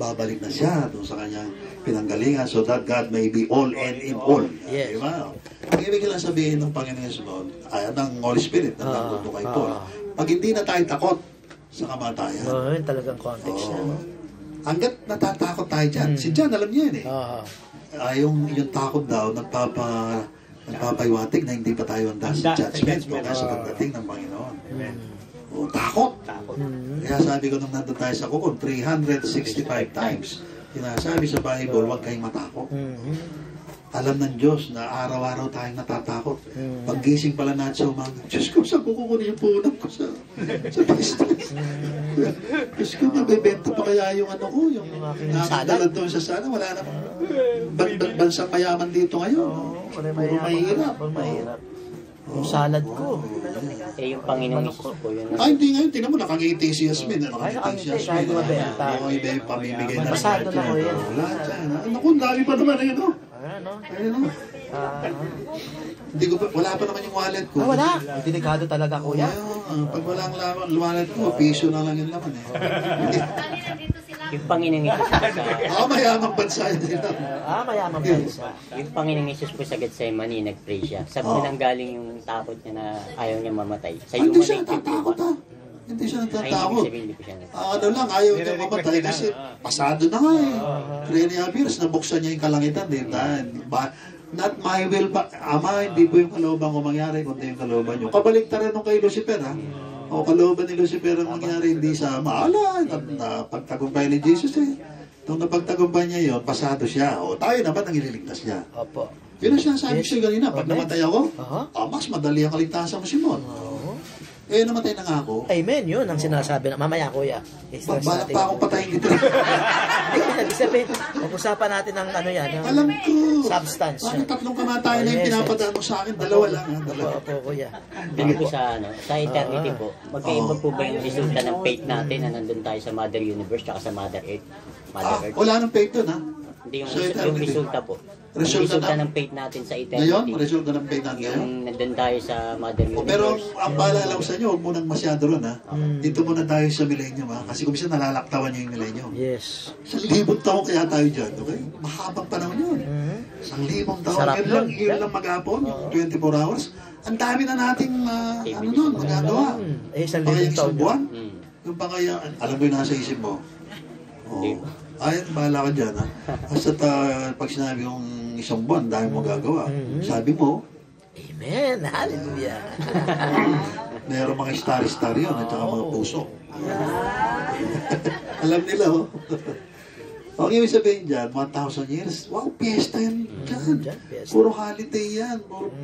babalik na siya doon sa kanyang pinanggalingan so that God may be all and in all. Yes. Di ba? Ang ibig lang sabihin ng Panginoon Lord, ng Holy Spirit, ng nagbuto kay Paul, pag hindi na tayo takot sa kamatayan, Yun talagang context niya. hanggat natatakot tayo dyan. Si John, alam niya yun eh. Yung takot daw, nagpapaiwatig na hindi pa tayo handa sa judgment o sa pagdating ng Panginoon. Takot. Kaya sabi ko nung nandun tayo sa kukon, 365 times, sinasabi sa Bible, huwag kayong matakot. Alam ng Diyos na araw-araw tayong natatakot. Paggising pala natin sa umaga, Diyos ko, saan ko kukunin yung punang ko sa business? Diyos ko, mabibenta pa kaya yung yung nakakadala doon sa sana, wala namang bansang mayaman dito ngayon. Puro mahirap. Yung salad ko. Yung Panginoong Isus po yun. Hindi ngayon, tingnan mo, nakangiti si Yasmin. Nakangiti si Yasmin. Kahit mabenta. Iba yung pamimigay na. Masado na ko yan. Naku, dami pa naman ayun, no? Ayun, no? Wala pa naman yung wallet ko. Wala. Delikado talaga, kuya. Pag walang wallet ko, piso na lang yung laman eh. Yung Panginoong Isus po sa... Mayamang bansa yun. Mayamang bansa. Yung Panginoong Isus po sa Gethsemane, nag-pray siya. Sabi nang galing yung takot niya na ayaw niya mamatay. Sa Hindi human siya nature po natatakot ba? Hindi siya Ay, natatakot. ibig sabihin, hindi po siya Ayaw niya mamatay kasi pasado na nga eh. 3.5 years, nabuksan niya yung kalangitan. Not my will, Ama, hindi po yung kalooban ko mangyari, kundi yung kalooban niyo. Kabaligtaran nung kay Lucifer, ha? O kalooban ni Lucifer ang mangyari, hindi sa maala. Napagtagumpay ni Jesus eh. Nung napagtagumpay niya yun, pasado siya. O tayo naman ang ililigtas niya. Yun ang sinasabi siya kanina. Pag namatay ako, mas madali ang kaligtasan mo, Simon. Eh, namatay na nga ako. Amen, yun ang sinasabi na. Mamaya, kuya. I-stress Balak natin. pa akong patayin dito. Hindi, ibig sabihin, pag-usapan natin ng ano yan. ng Alam ko. Substance Bakit yun. tatlong kamatayan na yung Yes, pinapadaan mo sa akin? Dalawa lang. Ha? Dalawa. Opo, kuya. Dito po sa eternity po, magkaiba po ba yung resulta ng faith natin na nandun tayo sa Mother Universe tsaka sa Mother Earth? Mother Earth. Wala nang fake doon, ha? Hindi yung, Sa eternity. yung resulta po. Resulta Yung resulta na- ng faith natin sa Ngayon, eternity. resulta ng fake natin ngayon. Yung nandun tayo sa Mother Universe. Pero ang paalala ko sa inyo, huwag mo nang masyado ron, ha? Dito muna tayo sa millennium, ha? Kasi kung minsan nalalaktawan niyo yung millennium. Yes. 1,000 taon kaya tayo dyan, okay? Mahabang panahon yun. 1,000 taon. Sarap Yun lang, nun. yun lang maghapon, 24 hours. Ang dami na nating, ano nun, magagawa. Eh, 1,000 Baka yung taon isang buwan, Mm. yung baka yung, alam mo yung nasa isip mo. Oo. Ay, bahala ka dyan, ha? Basta pag sinabi kong isang buwan, dahil mo gagawa. Sabi mo, Amen. Hallelujah. meron mga star-star yun, at saka mga puso. Alam nila, oh. Ang ibig sabihin dyan, 1,000 years, wow, piyesta yan dyan. Dyan, piyesta. Puro holiday yan,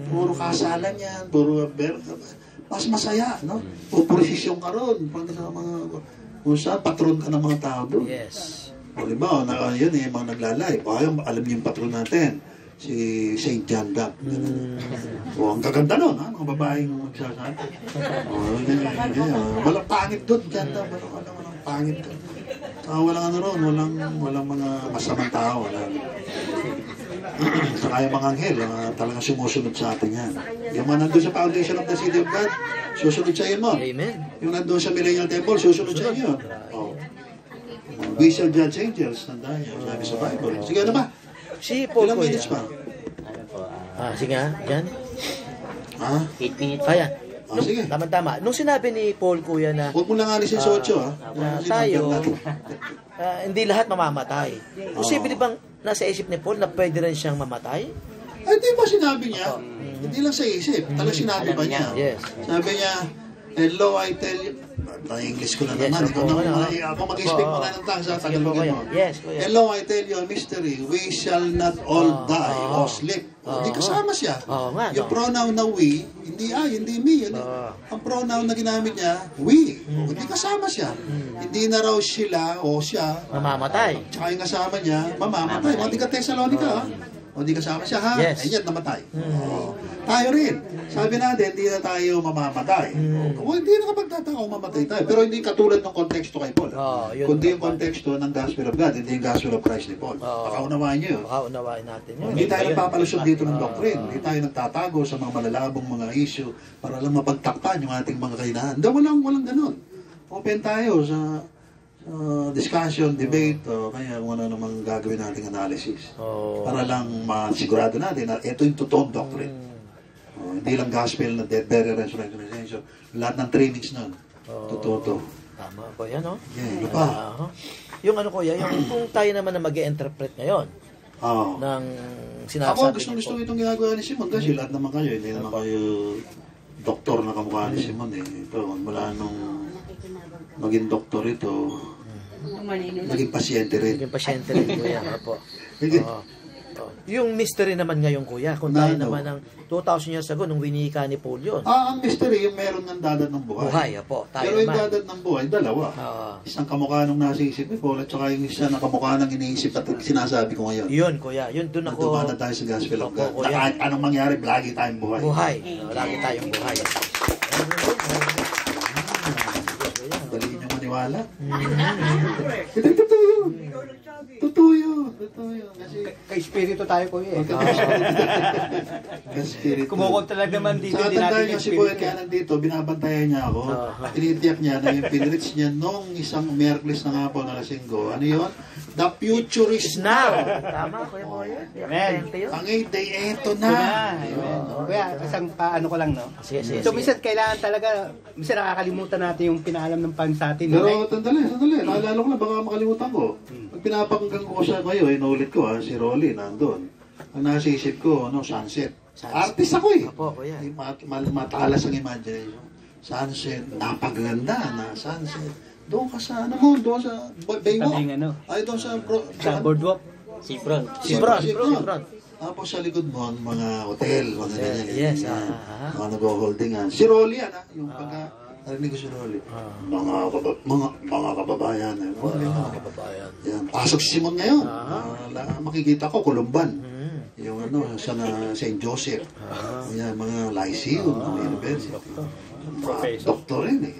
puro kasalan yan, puro mas masaya, no? Pupurisisyon ka ron, pag sa mga, kung saan, patron ka ng mga tao doon. Yes. O diba, yun eh, mga naglalay. O ayaw, alam niyo yung patron natin, si St. John Gap. O, ang gaganda nun, ha? Mga babaeng magsasabi. O, walang pangit doon, John Gap. Walang pangit doon. Walang ano ron, walang mga masamang tao. Saka yung mga anghel, talagang sumusunod sa atin yan. Yung mga nandun sa foundation of the City of God, susunod sa iyo mo. Amen. Yung nandun sa Millennial Temple, susunod sa inyo. Oh. We shall judge angels, tandaan niyo, sabi sa Bible. Sige, ano ba? Si Paul, Ilang kuya. minutes pa? Ano po, Sige nga, dyan. Ha? 8 minutes. Ayan. Sige. Tama-tama. Nung sinabi ni Paul, kuya, na Huwag mo lang alisin sa 8, ha? tayo, hindi lahat mamamatay. Posible bang nasa isip ni Paul na pwede rin siyang mamatay? Ay, di ba sinabi niya? Hindi lang sa isip. Talagang sinabi ba niya? Yes. Sabi niya, hello, I tell you. English ko na Yes, naman. opo, Ikaw ano? na, ako mag-speak mo na ng tongue sa Sige po, Tagalogin kuya. mo. Yes, kuya. Hello, I tell you a mystery. We shall not all die or sleep. Hindi kasama siya. Oo nga, Yung no? pronoun na we, hindi hindi me. Yun, ang pronoun na ginamit niya, we. Hindi kasama siya. Hindi na raw sila o siya. Mamamatay. Tsaka yung kasama niya, mamamatay. Mga tiga Thessalonica, ha? O di kasama siya, ha? Yes. Ayan, namatay. Oo. Tayo rin. Sabi natin, hindi na tayo mamamatay. O, hindi na kapagtataka kung mamatay tayo. Pero hindi katulad ng konteksto kay Paul. Yun. Kundi yung konteksto ng Gospel of God, hindi yung Gospel of Christ ni Paul. Baka unawain niyo yun. Baka unawain natin yun. Hindi tayo nagpapalusot dito ng doctrine. Hindi tayo nagtatago sa mga malalabong mga issue para lang mapagtakpan yung ating mga kainahan. Hindi, walang ganun. Open tayo sa discussion, debate, o kaya kung ano namang gagawin nating analysis. Para lang masigurado natin na ito yung totoong doctrine. Hindi lang gospel na death, burial, resurrection. Lahat ng trainings nun. Totoo to. Tama po yan, no? Yeah, ano pa? Yung ano, kuya, yung kung tayo naman na mag-i-interpret ngayon ng sinasabi Ako, gusto itong ginagawa ni Simon kasi lahat naman kayo, hindi naman kayo doktor na kamukha ni Simon eh. Ito, mula nung maging doktor ito, naging pasyente rin. Yung pasyente rin, kuya. Opo. Hindi. Yung mystery naman ngayon, kuya, kung tayo naman ng 2,000 years ago, nung winika ni Paul yun. Ang mystery, yung meron ng dadat ng buhay. Buhay, opo. Tayo Pero yung naman. dadat ng buhay, dalawa. Isang kamukha nung nasa isip ni Paul at saka yung isa na kamukha ng iniisip at sinasabi ko ngayon. Yun, kuya. Yun, dun ako. Nagtumana tayo sa Gospel of God. Opo, Na kuya. kahit anong mangyari, lagi tayong buhay. Buhay. Lagi tayong buhay. Dali niyo maniwala. Ito, totoo yun. Totoo yun. Totoo yun. Kasi, Ka-espiritu tayo, kuya. Espiritu. Kumukontra lang naman dito. Sa Hindi tandaan natin niyo, si Boy kaya nandito, binabantayan niya ako. Tinitiyak niya na yung pinrich niya nung isang Miyerkules na nga po na Lasinggo. Ano yun? The future is now. Tama, kuya Boy. Amen. Ang 8 day, eto na. Kuya, isang paano ko lang, no? Sige. So, minsan kailangan talaga, minsan nakakalimutan natin yung pinaalam ng pan sa atin. Pero No? sandali. Naalala ko lang, baka makalimutan ko. Pag pinapakinggan ko siya kayo, inulit ko ha, si Rolly nandun. Ang nasa isip ko, sunset. Artist ako eh. Opo, kuya. Matalas ang imagination. Sunset, napaganda na sunset. Doon ka sa, doon sa Baywalk. Tabing ano? Ay, doon sa, Sa boardwalk. Sipron. Sipron. Tapos sa likod mo, mga hotel, mga ganyan. Yes, Mga nag-holdingan. Si Rolly yan, yung Narinig ko si Rolly. Mga kababayan. Mga kababayan. Yan. Pasok si Simon ngayon. Makikita ko, Columban. Yung sa St. Joseph. Yan, mga Lyceum, mga university. Doktor rin eh.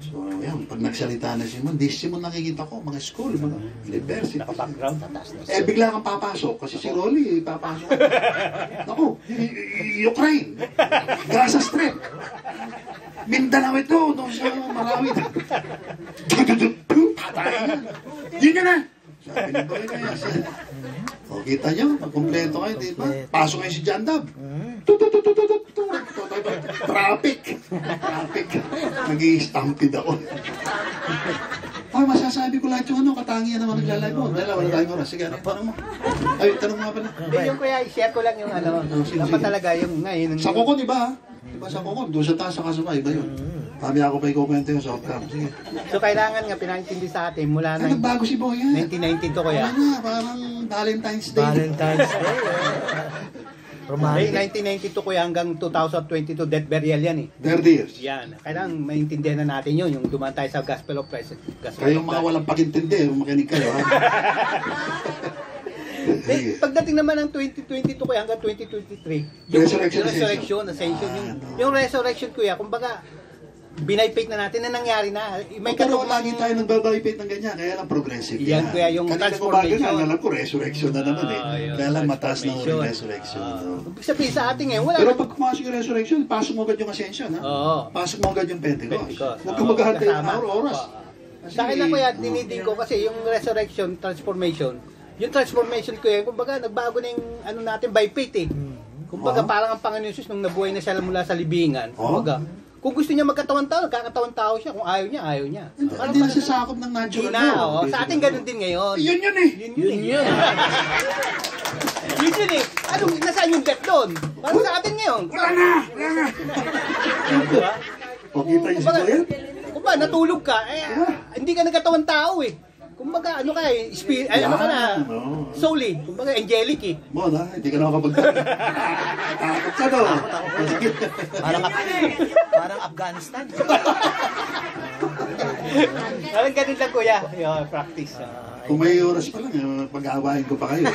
So, yan, pag nagsalita na si Simon, di si Simon nakikita ko, mga school, mga university. Naka-background. Bigla kang papasok, kasi si Rolly, papasok. Naku, Ukraine, Gaza Strip, Mindanao ito, doon sa Marawi. Patayin yan. Yun na na. Sabi ni Boy na yan. O, kita nyo, kompleto kayo, di ba? Pasok kayo si John Dab. Traffic. Nag-i-stampede ako. Ay, masasabi ko lahat yung katangian naman naglalay mo. Dala, wala tayong oras. Sige, tanong mo. Ay, tanong nga pala. Hindi, yung kuya, i-share ko lang yung dapat talaga yung ngayon. Sa Coco, di ba? Diba sa Coco, doon sa taas sa kasama, iba yun. Kami ako pa ikukwento yung soft cam. Sige. So, kailangan nga pinaintindi sa atin mula Ay, nagbago si Boy yan. 1992 kuya. Wala na, parang Valentine's Day. Valentine's Day. Romantic. 1992 kuya hanggang 2022 death burial yan eh. 30 years. Yan. Kailangan maintindihan na natin yun, yung dumaan tayo sa Gospel of Christ. Kayong mga walang pakintindi, makinig kayo, ha? Pagdating naman ng 2022 kuya hanggang 2023, Resurrection, ascension. Yung resurrection kuya, kumbaga, binaipate na natin na nangyari na. May pero lagi tayo nagbabaypate ng ganyan, kaya lang progressive yan. Kuya, yung transformation. Alam ko, resurrection na naman eh. Kaya lang mataas na ulit resurrection. Ibig sabihin sa atin ngayon, wala. Pero pag pumasok yung resurrection, pasok mo agad yung ascension, ha? Oo. Pasok mo agad yung Pentecost. Huwag kang maghahantay ng oras. Sa akin lang kuya, dinidin ko kasi yung resurrection, transformation, yung transformation kuya, kumbaga nagbago na yung ano natin by faith eh. Kumbaga parang ang Panginoon Jesus nung nabuhay na siya mula sa libingan, kumbaga, kung gusto niya magkatawan tao, kakatawan tao siya. Kung ayaw niya, ayaw niya. Hindi na siya sakop ng natural law. Sa atin ganun din ngayon. Yun eh. Yun eh. Ano, nasaan yung death doon? Parang sa atin ngayon. Wala na. O, kita niyo si Boyan? Kung ba, natulog ka, hindi ka nagkatawan tao eh. Kumbaga, ano ka eh, spirit, ano ka na, soul eh. Kumbaga, angelic eh. Mo na, hindi ka na makapagtakot. Takot ka no. Parang Afghanistan. Parang ganun lang kuya, yung practice. Kung may oras pa lang, pag-aawain ko pa kayo.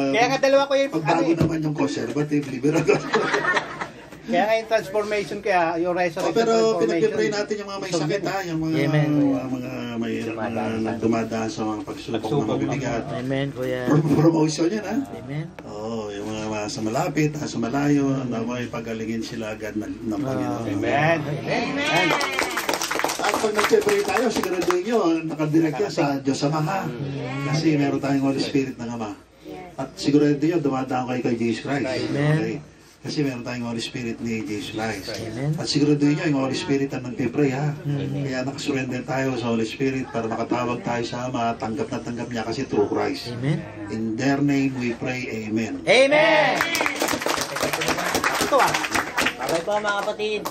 Kaya nga dalawa ko yung... Pagbago naman yung conservative, liberal. Kaya nga yung transformation, kaya yung resurrection pero transformation. pinag-pray natin yung mga may sakit ha, yung mga mahirap na dumadaan sa mga pagsubok na mabibigat. Amen, kuya. Promotion yan ha. Amen. Oo, yung mga sa malapit, sa malayo, na may pagalingin sila agad ng Panginoon. Amen. At pag nag-pray tayo, siguraduhin nyo, nakadirect yan sa Diyos Ama ha. Kasi meron tayong Holy Spirit ng Ama. At siguraduhin nyo, dumadaan kayo kay Jesus Christ. Amen. Okay? Kasi meron tayong Holy Spirit ni Jesus Christ. Amen. At siguraduhin nyo, yung Holy Spirit ang nagpipray ha. Kaya nakasurrender tayo sa Holy Spirit para makatawag tayo sa Ama, tanggap na tanggap niya kasi through Christ. Amen. In their name we pray, Amen. Amen! Ito Okay po mga kapatid.